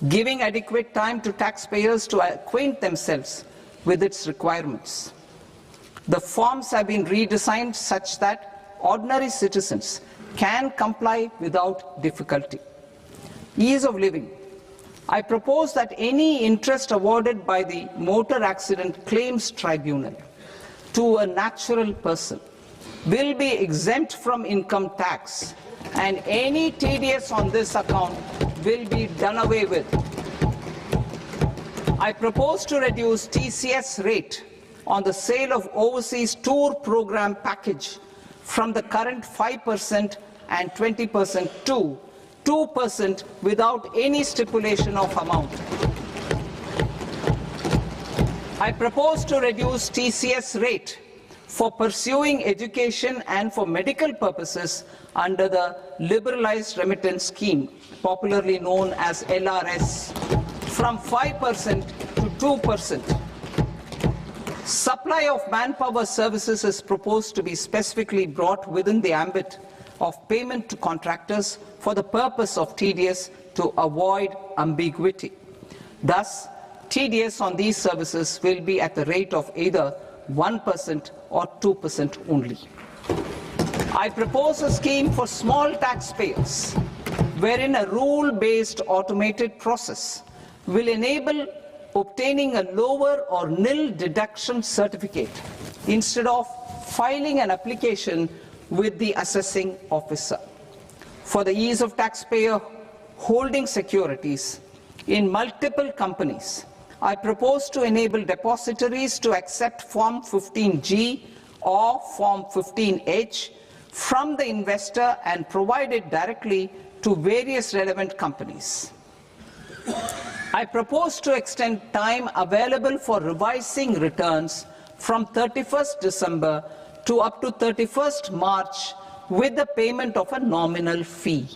giving adequate time to taxpayers to acquaint themselves with its requirements. The forms have been redesigned such that ordinary citizens can comply without difficulty. Ease of living. I propose that any interest awarded by the Motor Accident Claims Tribunal to a natural person will be exempt from income tax, and any TDS on this account will be done away with. I propose to reduce TCS rate on the sale of overseas tour program package from the current 5% and 20% to 2% without any stipulation of amount. I propose to reduce TCS rate for pursuing education and for medical purposes under the Liberalized Remittance Scheme, popularly known as LRS, from 5% to 2%. Supply of manpower services is proposed to be specifically brought within the ambit of payment to contractors for the purpose of TDS to avoid ambiguity. Thus, TDS on these services will be at the rate of either 1% or 2% only. I propose a scheme for small taxpayers, wherein a rule-based automated process will enable obtaining a lower or nil deduction certificate instead of filing an application with the assessing officer. For the ease of taxpayer holding securities in multiple companies, I propose to enable depositories to accept Form 15G or Form 15H from the investor and provide it directly to various relevant companies. I propose to extend time available for revising returns from 31st December to up to 31st March with the payment of a nominal fee.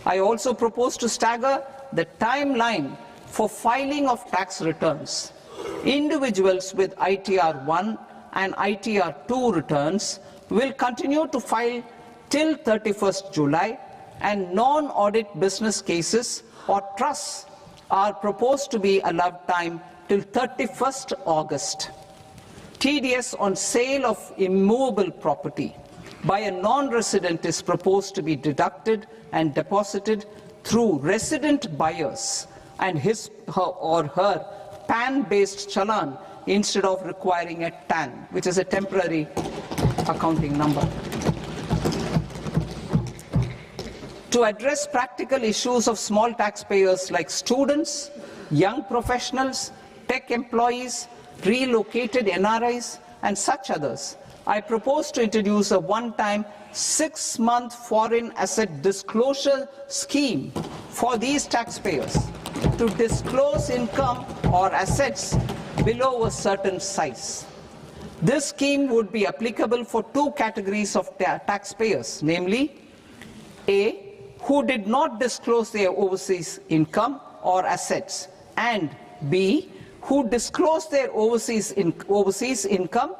I also propose to stagger the timeline for filing of tax returns. Individuals with ITR 1 and ITR 2 returns will continue to file till 31st July, and non-audit business cases or trusts are proposed to be allowed time till 31st August. TDS on sale of immovable property by a non-resident is proposed to be deducted and deposited through resident buyers and his or her PAN-based challan instead of requiring a TAN, which is a temporary accounting number. To address practical issues of small taxpayers like students, young professionals, tech employees, relocated NRIs, and such others, I propose to introduce a one-time 6-month foreign asset disclosure scheme for these taxpayers to disclose income or assets below a certain size. This scheme would be applicable for two categories of taxpayers, namely A, who did not disclose their overseas income or assets, and B, who disclosed their overseas income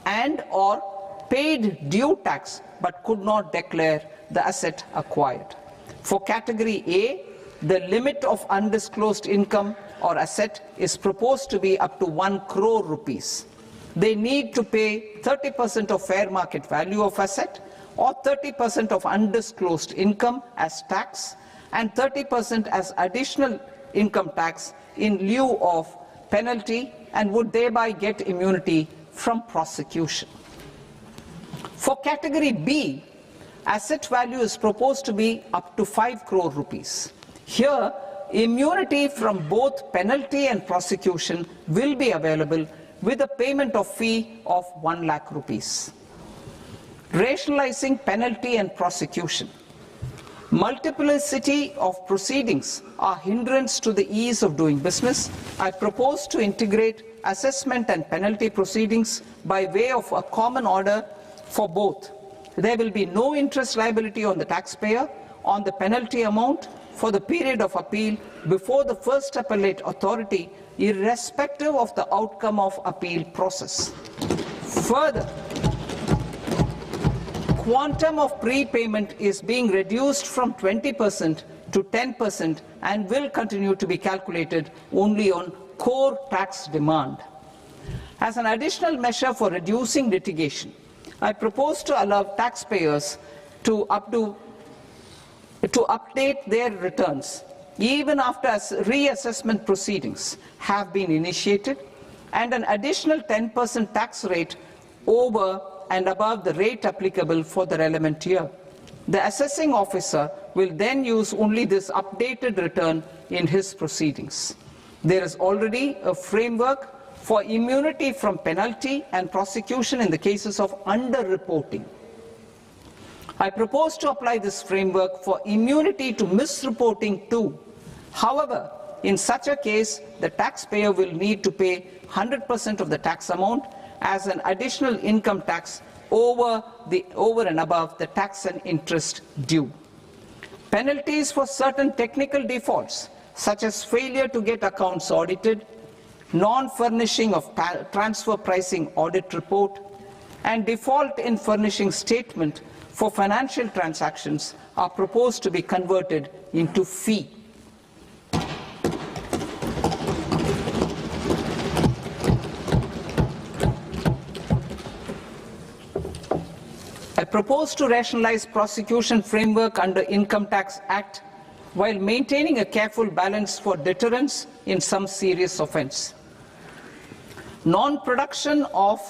and or paid due tax but could not declare the asset acquired. For category A, the limit of undisclosed income or asset is proposed to be up to 1 crore rupees. They need to pay 30% of fair market value of asset or 30% of undisclosed income as tax and 30% as additional income tax in lieu of penalty, and would thereby get immunity from prosecution. For category B, Asset value is proposed to be up to 5 crore rupees. Here, immunity from both penalty and prosecution will be available with a payment of fee of 1 lakh rupees. Rationalizing penalty and prosecution. Multiplicity of proceedings are hindrance to the ease of doing business. I propose to integrate assessment and penalty proceedings by way of a common order for both. There will be no interest liability on the taxpayer on the penalty amount for the period of appeal before the first appellate authority, irrespective of the outcome of appeal process. Further, quantum of prepayment is being reduced from 20% to 10% and will continue to be calculated only on core tax demand. As an additional measure for reducing litigation, I propose to allow taxpayers to update their returns even after reassessment proceedings have been initiated, and an additional 10% tax rate over and above the rate applicable for the relevant year. The assessing officer will then use only this updated return in his proceedings. There is already a framework for immunity from penalty and prosecution in the cases of underreporting. I propose to apply this framework for immunity to misreporting too. However, in such a case, the taxpayer will need to pay 100% of the tax amount as an additional income tax over and above the tax and interest due. Penalties for certain technical defaults, such as failure to get accounts audited, non-furnishing of transfer pricing audit report, and default in furnishing statement for financial transactions are proposed to be converted into fee. I propose to rationalize prosecution framework under Income Tax Act while maintaining a careful balance for deterrence in some serious offence. Non-production of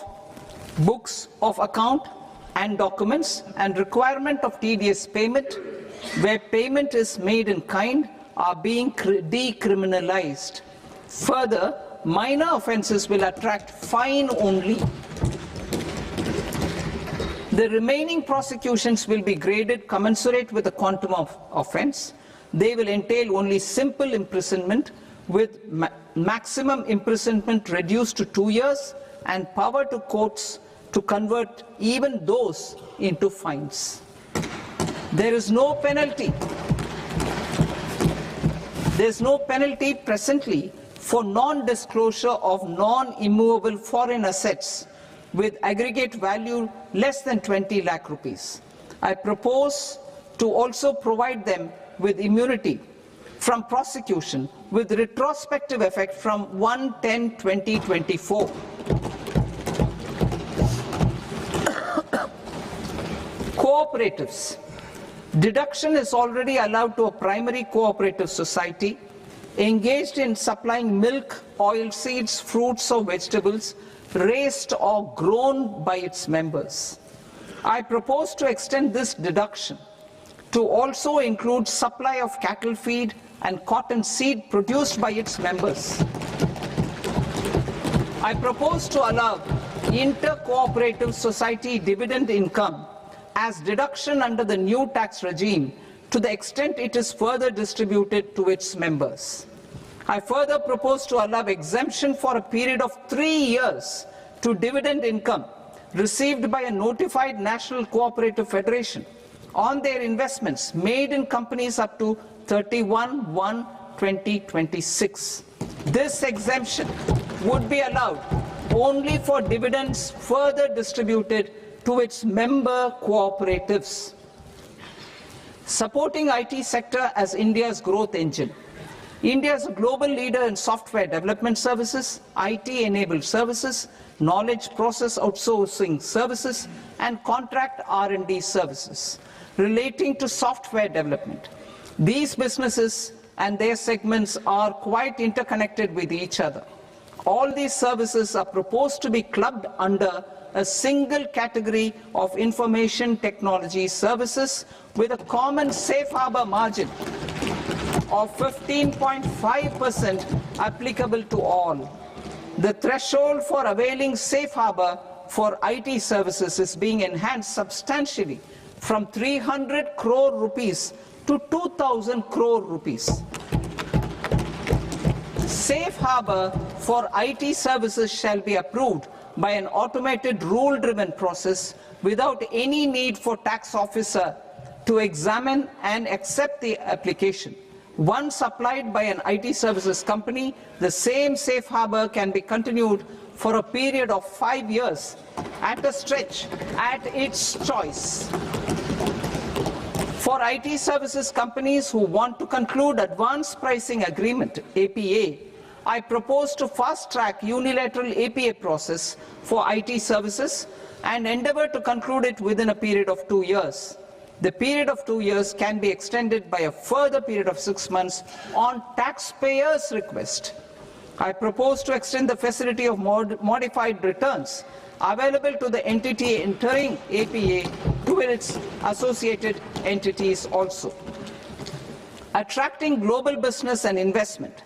books of account and documents and requirement of TDS payment where payment is made in kind are being decriminalized. Further, minor offences will attract fine only. The remaining prosecutions will be graded commensurate with the quantum of offence. They will entail only simple imprisonment with maximum imprisonment reduced to 2 years and power to courts to convert even those into fines. There is no penalty. There is no penalty presently for non-disclosure of non-immovable foreign assets with aggregate value less than 20 lakh rupees. I propose to also provide them with immunity from prosecution with retrospective effect from 1/10/2024. Cooperatives. Deduction is already allowed to a primary cooperative society engaged in supplying milk, oilseeds, fruits or vegetables raised or grown by its members. I propose to extend this deduction to also include supply of cattle feed and cotton seed produced by its members. I propose to allow inter-cooperative society dividend income as deduction under the new tax regime to the extent it is further distributed to its members. I further propose to allow exemption for a period of 3 years to dividend income received by a notified national cooperative federation on their investments made in companies up to 31/1/2026. This exemption would be allowed only for dividends further distributed to its member cooperatives. Supporting IT sector as India's growth engine. India is a global leader in software development services, IT-enabled services, knowledge process outsourcing services, and contract R&D services relating to software development. These businesses and their segments are quite interconnected with each other. All these services are proposed to be clubbed under a single category of information technology services with a common safe harbor margin of 15.5% applicable to all. The threshold for availing safe harbor for IT services is being enhanced substantially from 300 crore rupees to 2,000 crore rupees. Safe harbor for IT services shall be approved by an automated rule-driven process without any need for tax officer to examine and accept the application. Once applied by an IT services company, the same safe harbor can be continued for a period of 5 years at a stretch at its choice. For IT services companies who want to conclude advanced pricing agreement, APA, I propose to fast-track unilateral APA process for IT services and endeavor to conclude it within a period of 2 years. The period of 2 years can be extended by a further period of 6 months on taxpayers' request. I propose to extend the facility of modified returns available to the entity entering APA to its associated entities also. Attracting global business and investment.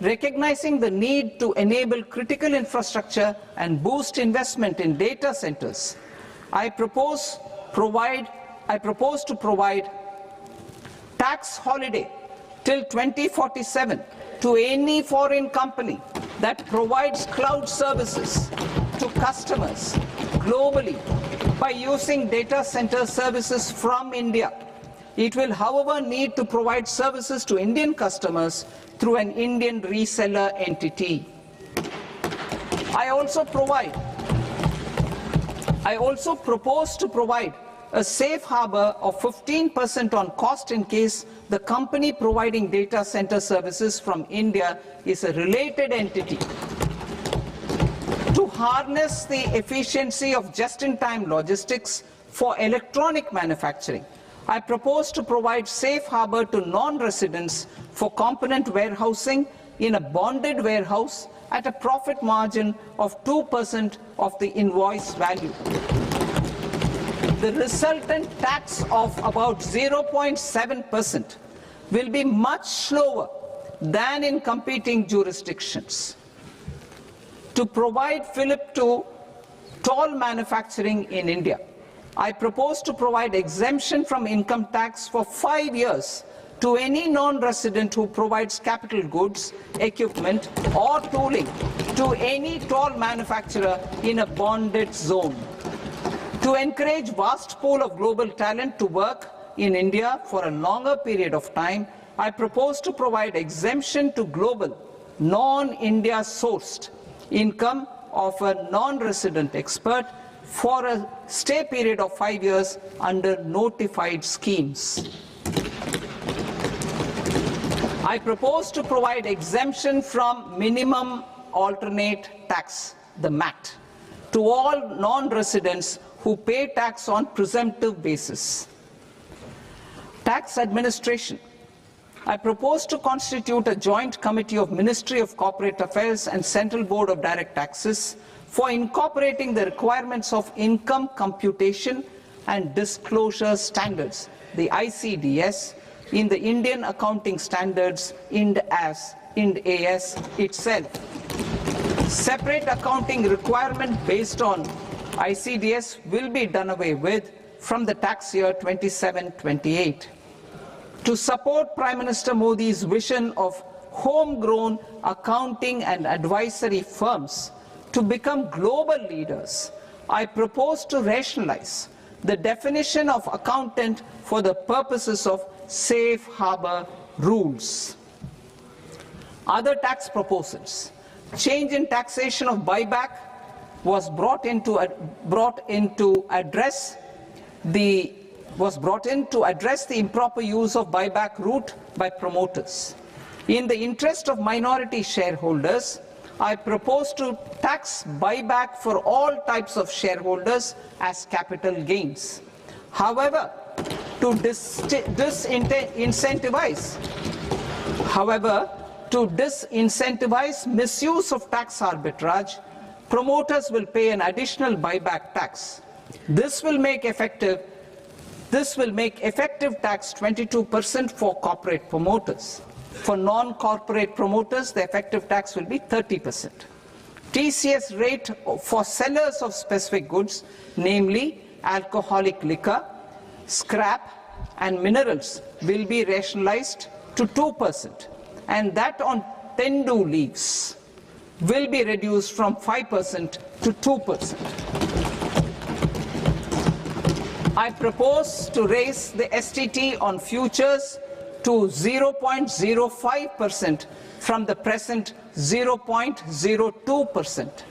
Recognizing the need to enable critical infrastructure and boost investment in data centers, I propose to provide tax holiday till 2047 to any foreign company that provides cloud services to customers globally by using data center services from India. It will, however, need to provide services to Indian customers through an Indian reseller entity. I also propose to provide a safe harbor of 15% on cost in case the company providing data center services from India is a related entity. To harness the efficiency of just-in-time logistics for electronic manufacturing, I propose to provide safe harbor to non-residents for component warehousing in a bonded warehouse at a profit margin of 2% of the invoice value. The resultant tax of about 0.7% will be much lower than in competing jurisdictions. To provide fillip to toll manufacturing in India, I propose to provide exemption from income tax for 5 years to any non-resident who provides capital goods, equipment or tooling to any toll manufacturer in a bonded zone. To encourage vast pool of global talent to work in India for a longer period of time, I propose to provide exemption to global, non-India sourced income of a non-resident expert for a stay period of 5 years under notified schemes. I propose to provide exemption from minimum alternate tax, the MAT, to all non-residents who pay tax on presumptive basis. Tax administration. I propose to constitute a joint committee of Ministry of Corporate Affairs and Central Board of Direct Taxes for incorporating the requirements of income computation and disclosure standards, the ICDS, in the Indian Accounting Standards, IND AS itself. Separate accounting requirement based on ICDS will be done away with from the tax year 27-28. To support Prime Minister Modi's vision of homegrown accounting and advisory firms to become global leaders, I propose to rationalize the definition of accountant for the purposes of safe harbor rules. Other tax proposals. Change in taxation of buyback was brought in to address the improper use of buyback route by promoters. In the interest of minority shareholders, I propose to tax buyback for all types of shareholders as capital gains. However, to to disincentivize misuse of tax arbitrage, promoters will pay an additional buyback tax. This will make effective tax 22% for corporate promoters. For non-corporate promoters, the effective tax will be 30%. TCS rate for sellers of specific goods, namely alcoholic liquor, scrap and minerals, will be rationalized to 2%, and that on tendu leaves will be reduced from 5% to 2%. I propose to raise the STT on futures to 0.05% from the present 0.02%.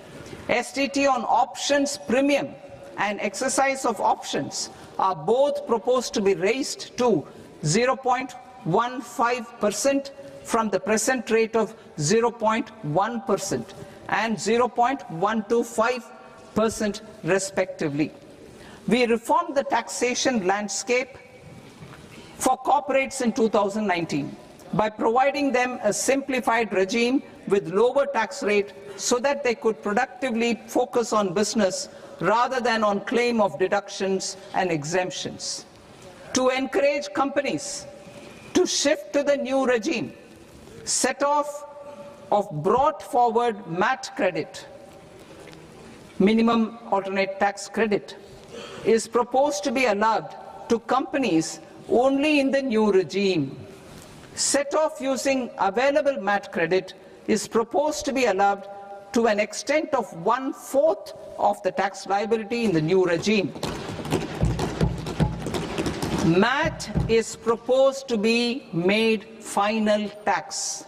STT on options premium and exercise of options are both proposed to be raised to 0.15% from the present rate of 0.1% and 0.125% respectively. We reformed the taxation landscape for corporates in 2019 by providing them a simplified regime with lower tax rate so that they could productively focus on business rather than on claim of deductions and exemptions. To encourage companies to shift to the new regime, set-off of brought forward MAT credit, minimum alternate tax credit, is proposed to be allowed to companies only in the new regime. Set-off using available MAT credit is proposed to be allowed to an extent of 1/4 of the tax liability in the new regime. MAT is proposed to be made final tax,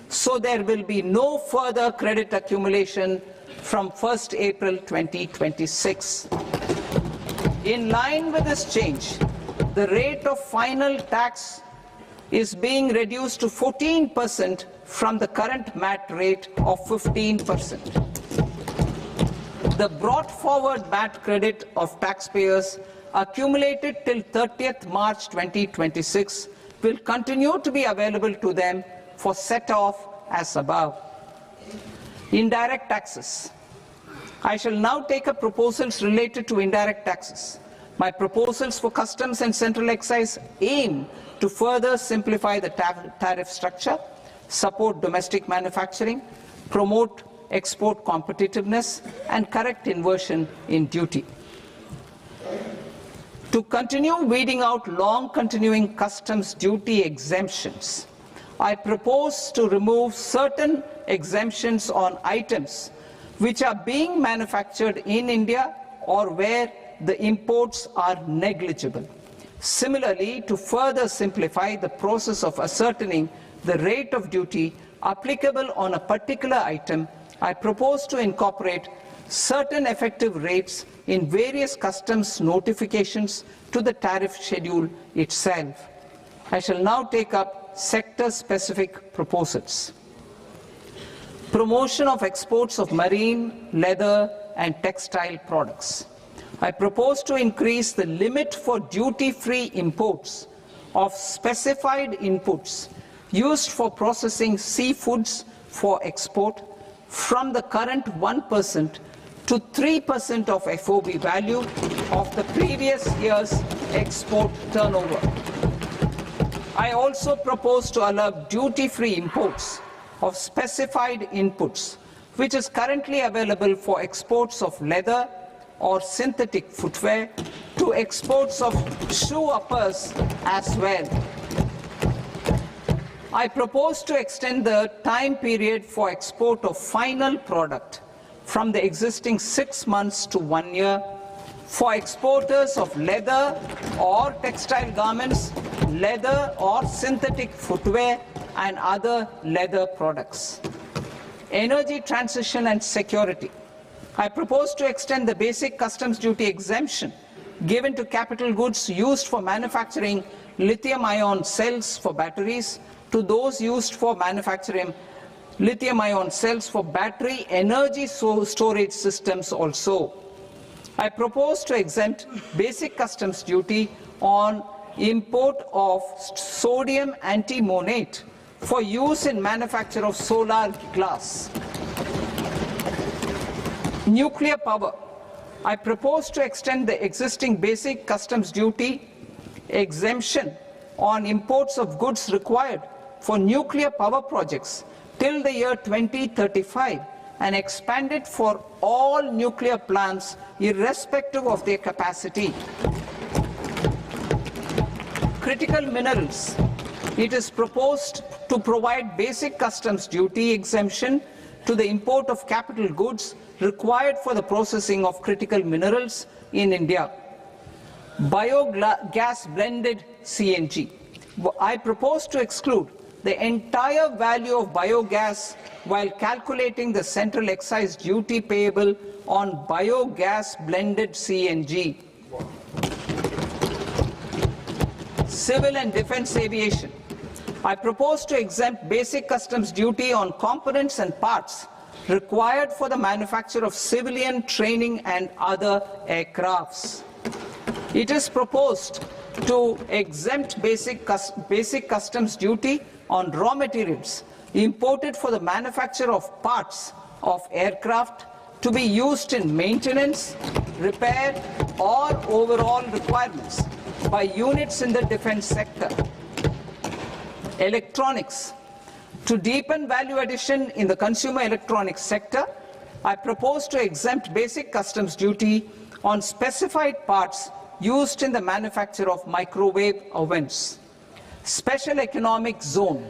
so there will be no further credit accumulation from 1st April 2026. In line with this change, the rate of final tax is being reduced to 14% from the current MAT rate of 15%. The brought forward MAT credit of taxpayers accumulated till 30th March 2026 will continue to be available to them for set-off as above. Indirect taxes. I shall now take up proposals related to indirect taxes. My proposals for customs and central excise aim to further simplify the tariff structure, support domestic manufacturing, promote export competitiveness, and correct inversion in duty. To continue weeding out long-continuing customs duty exemptions, I propose to remove certain exemptions on items which are being manufactured in India or where the imports are negligible. Similarly, to further simplify the process of ascertaining the rate of duty applicable on a particular item, I propose to incorporate certain effective rates in various customs notifications to the tariff schedule itself. I shall now take up sector-specific proposals. Promotion of exports of marine, leather, and textile products. I propose to increase the limit for duty-free imports of specified inputs used for processing seafoods for export from the current 1% to 3% of FOB value of the previous year's export turnover. I also propose to allow duty-free imports of specified inputs, which is currently available for exports of leather or synthetic footwear, to exports of shoe uppers as well. I propose to extend the time period for export of final product from the existing 6 months to 1 year for exporters of leather or textile garments, leather or synthetic footwear, and other leather products. Energy transition and security. I propose to extend the basic customs duty exemption given to capital goods used for manufacturing lithium-ion cells for batteries to those used for manufacturing lithium-ion cells for battery energy storage systems also. I propose to exempt basic customs duty on import of sodium antimonate for use in manufacture of solar glass. Nuclear power. I propose to extend the existing basic customs duty exemption on imports of goods required for nuclear power projects till the year 2035 and expand it for all nuclear plants irrespective of their capacity. Critical minerals. It is proposed to provide basic customs duty exemption to the import of capital goods required for the processing of critical minerals in India. Biogas blended CNG. I propose to exclude the entire value of biogas while calculating the central excise duty payable on biogas blended CNG. Civil and defense aviation. I propose to exempt basic customs duty on components and parts required for the manufacture of civilian training and other aircrafts. It is proposed to exempt basic customs duty on raw materials imported for the manufacture of parts of aircraft to be used in maintenance, repair, or overall requirements by units in the defense sector. Electronics. To deepen value addition in the consumer electronics sector, I propose to exempt basic customs duty on specified parts used in the manufacture of microwave ovens. Special economic zone.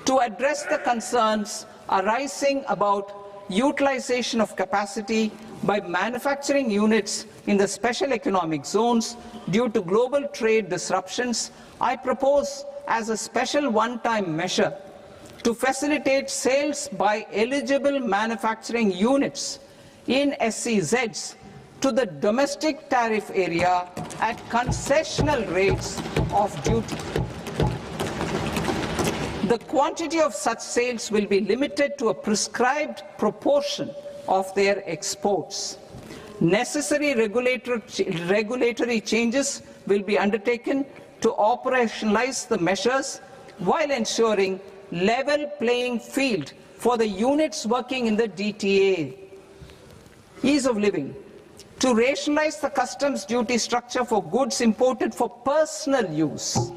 To address the concerns arising about utilization of capacity by manufacturing units in the special economic zones due to global trade disruptions, I propose as a special one-time measure to facilitate sales by eligible manufacturing units in SEZs to the domestic tariff area at concessional rates of duty. The quantity of such sales will be limited to a prescribed proportion of their exports. Necessary regulatory changes will be undertaken to operationalize the measures while ensuring level playing field for the units working in the DTA. Ease of living. To rationalize the customs duty structure for goods imported for personal use,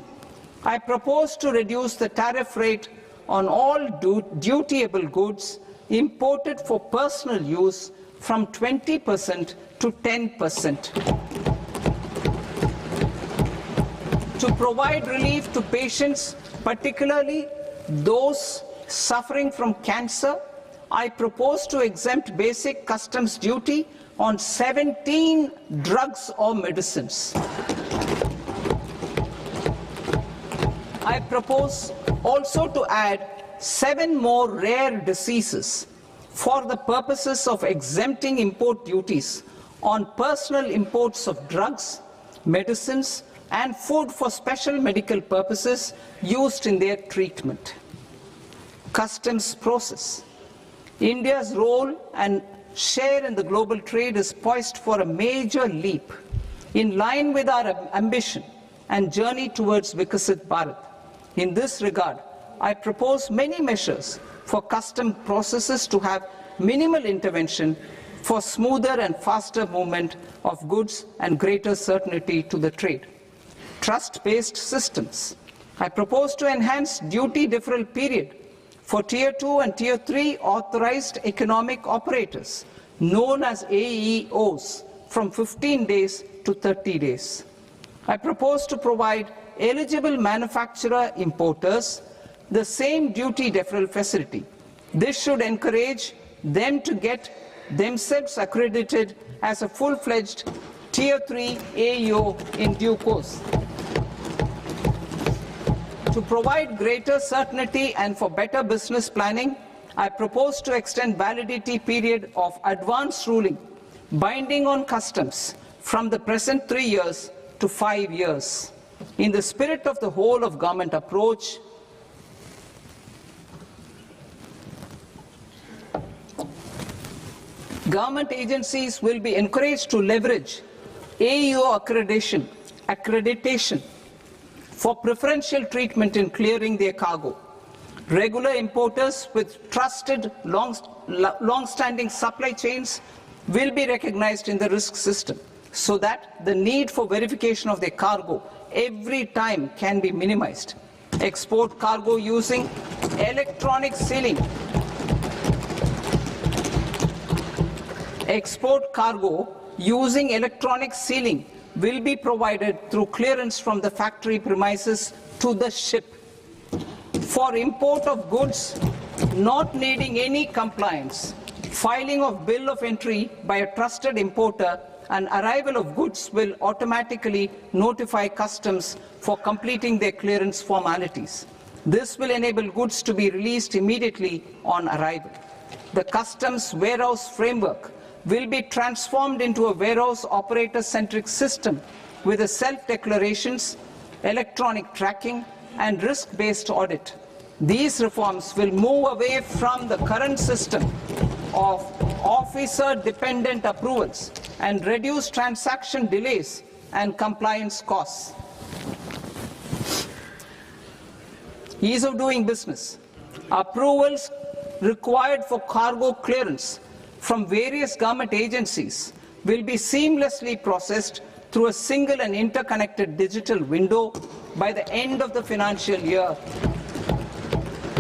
I propose to reduce the tariff rate on all dutiable goods imported for personal use from 20% to 10%. To provide relief to patients, particularly those suffering from cancer, I propose to exempt basic customs duty on 17 drugs or medicines. I propose also to add 7 more rare diseases for the purposes of exempting import duties on personal imports of drugs, medicines, and food for special medical purposes used in their treatment. Customs process. India's role and share in the global trade is poised for a major leap in line with our ambition and journey towards Vikasit Bharat. In this regard, I propose many measures for custom processes to have minimal intervention for smoother and faster movement of goods and greater certainty to the trade. Trust-based systems. I propose to enhance duty deferral period for Tier 2 and Tier 3 authorized economic operators, known as AEOs, from 15 days to 30 days. I propose to provide eligible manufacturer importers the same duty deferral facility. This should encourage them to get themselves accredited as a full-fledged Tier 3 AEO in due course. To provide greater certainty and for better business planning, I propose to extend validity period of advance ruling binding on customs from the present 3 years to 5 years. In the spirit of the whole of government approach, government agencies will be encouraged to leverage AEO accreditation for preferential treatment in clearing their cargo. Regular importers with trusted long-standing supply chains will be recognized in the risk system so that the need for verification of their cargo every time can be minimized. Export cargo using electronic sealing. Export cargo using electronic sealing will be provided through clearance from the factory premises to the ship. For import of goods not needing any compliance, filing of bill of entry by a trusted importer and arrival of goods will automatically notify customs for completing their clearance formalities. This will enable goods to be released immediately on arrival. The customs warehouse framework will be transformed into a warehouse operator-centric system with a self-declarations, electronic tracking, and risk-based audit. These reforms will move away from the current system of officer-dependent approvals and reduce transaction delays and compliance costs. Ease of doing business. Approvals required for cargo clearance from various government agencies will be seamlessly processed through a single and interconnected digital window by the end of the financial year.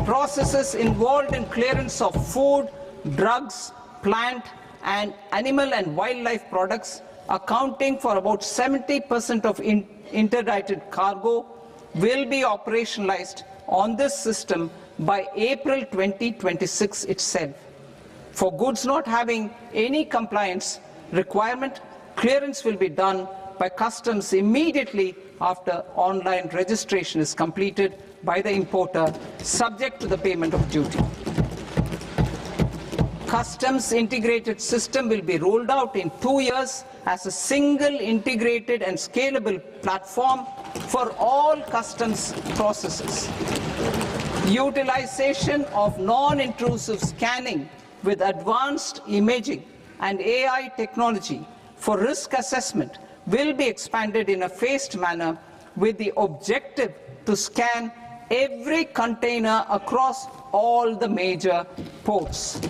Processes involved in clearance of food, drugs, plant and animal and wildlife products, accounting for about 70% of interdicted cargo, will be operationalized on this system by April 2026 itself. For goods not having any compliance requirement, clearance will be done by customs immediately after online registration is completed by the importer, subject to the payment of duty. Customs integrated system will be rolled out in 2 years as a single integrated and scalable platform for all customs processes. Utilization of non-intrusive scanning with advanced imaging and AI technology for risk assessment will be expanded in a phased manner with the objective to scan every container across all the major ports.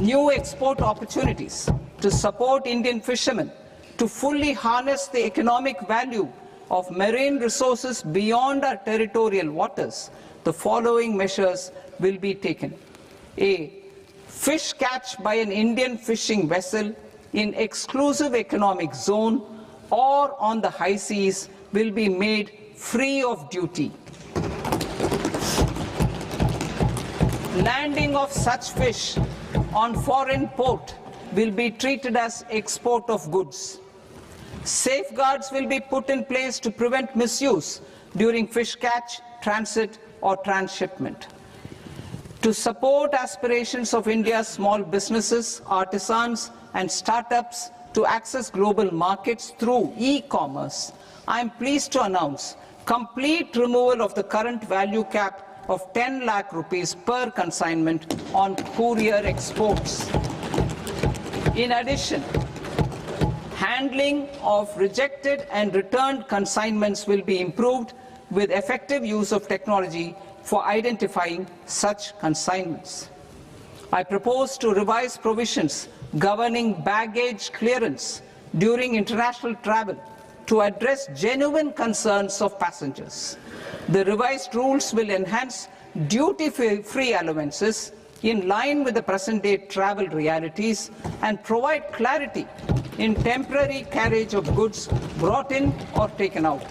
New export opportunities to support Indian fishermen to fully harness the economic value of marine resources beyond our territorial waters. The following measures will be taken. A. Fish catch by an Indian fishing vessel in exclusive economic zone or on the high seas will be made free of duty. Landing of such fish on foreign port will be treated as export of goods. Safeguards will be put in place to prevent misuse during fish catch, transit or transshipment. To support aspirations of India's small businesses, artisans and startups to access global markets through e-commerce, I am pleased to announce complete removal of the current value cap of 10 lakh rupees per consignment on courier exports. In addition, handling of rejected and returned consignments will be improved with effective use of technology for identifying such consignments. I propose to revise provisions governing baggage clearance during international travel to address genuine concerns of passengers. The revised rules will enhance duty-free allowances in line with the present-day travel realities and provide clarity in temporary carriage of goods brought in or taken out.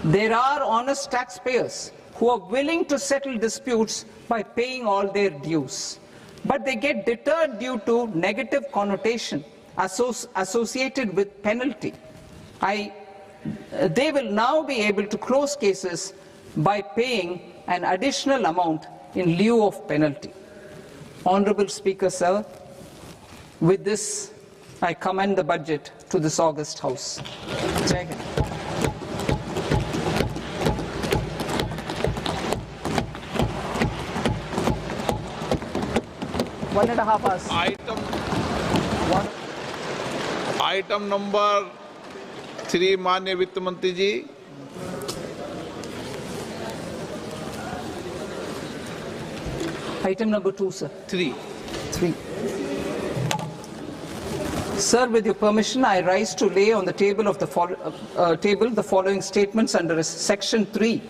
There are honest taxpayers who are willing to settle disputes by paying all their dues, but they get deterred due to negative connotation associated with penalty. They will now be able to close cases by paying an additional amount in lieu of penalty. Honorable Speaker, sir, with this I commend the budget to this august House. Jai Hind. One and a half hours. Item number 3, माननीय वित्त मंत्री जी। Item number 2, sir. 3. 3. Sir, with your permission, I rise to lay on the table of the following statements under Section 3,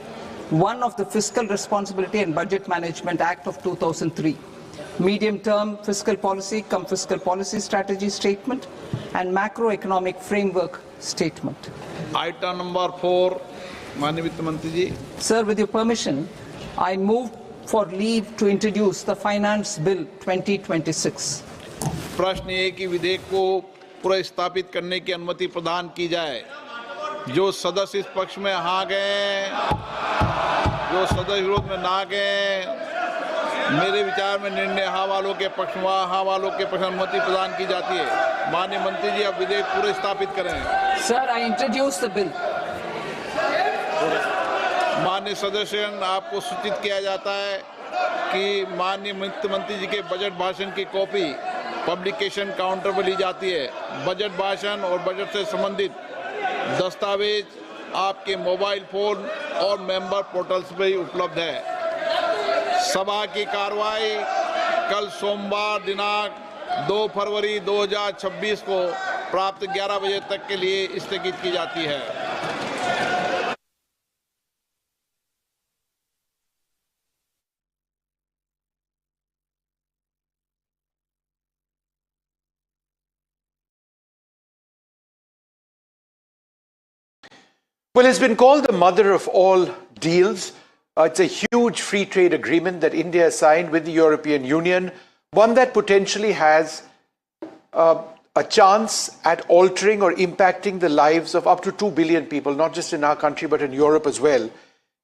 1 of the Fiscal Responsibility and Budget Management Act of 2003. Medium-term fiscal policy, fiscal policy strategy statement, and macroeconomic framework statement. Item number 4, माननीय वित्त मंत्री जी. Sir, with your permission, I move for leave to introduce the Finance Bill 2026. प्रश्न ये कि विधेयक को पुनर्स्थापित करने की अनुमति प्रदान की जाए. जो सदस्य इस पक्ष में हाँ गए, जो सदस्य विरोध में ना गए, मेरे विचार में निर्णय हाँ वालों के पक्ष में हाँ वालों के पक्ष में अनुमति प्रदान की जाती है. माननीय मंत्री जी, अब विधेयक पुनर्स्थापित करें. Sir, I introduce the bill. माननीय सदस्यगण, आपको सूचित किया जाता है कि माननीय वित्त मंत्री जी के बजट भाषण की कॉपी पब्लिकेशन काउंटर पर ली जाती है. बजट भाषण और बजट से संबंधित दस्तावेज आपके मोबाइल फोन और मेंबर पोर्टल्स पर ही उपलब्ध है. सभा की कार्रवाई कल सोमवार दिनांक 2 फरवरी 2026 को प्राप्त 11 बजे तक के लिए स्थगित की जाती है. Well, it's been called the mother of all deals. It's a huge free trade agreement that India has signed with the European Union, one that potentially has a chance at altering or impacting the lives of up to 2 billion people, not just in our country, but in Europe as well.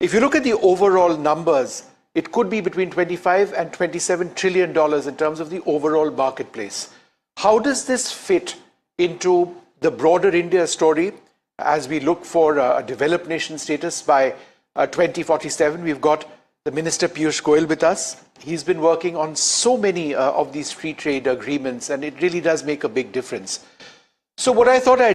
If you look at the overall numbers, it could be between $25 and $27 trillion in terms of the overall marketplace. How does this fit into the broader India story? As we look for a developed nation status by 2047, we've got the Minister Piyush Goyal with us. He's been working on so many of these free trade agreements, and it really does make a big difference. So what I thought I'd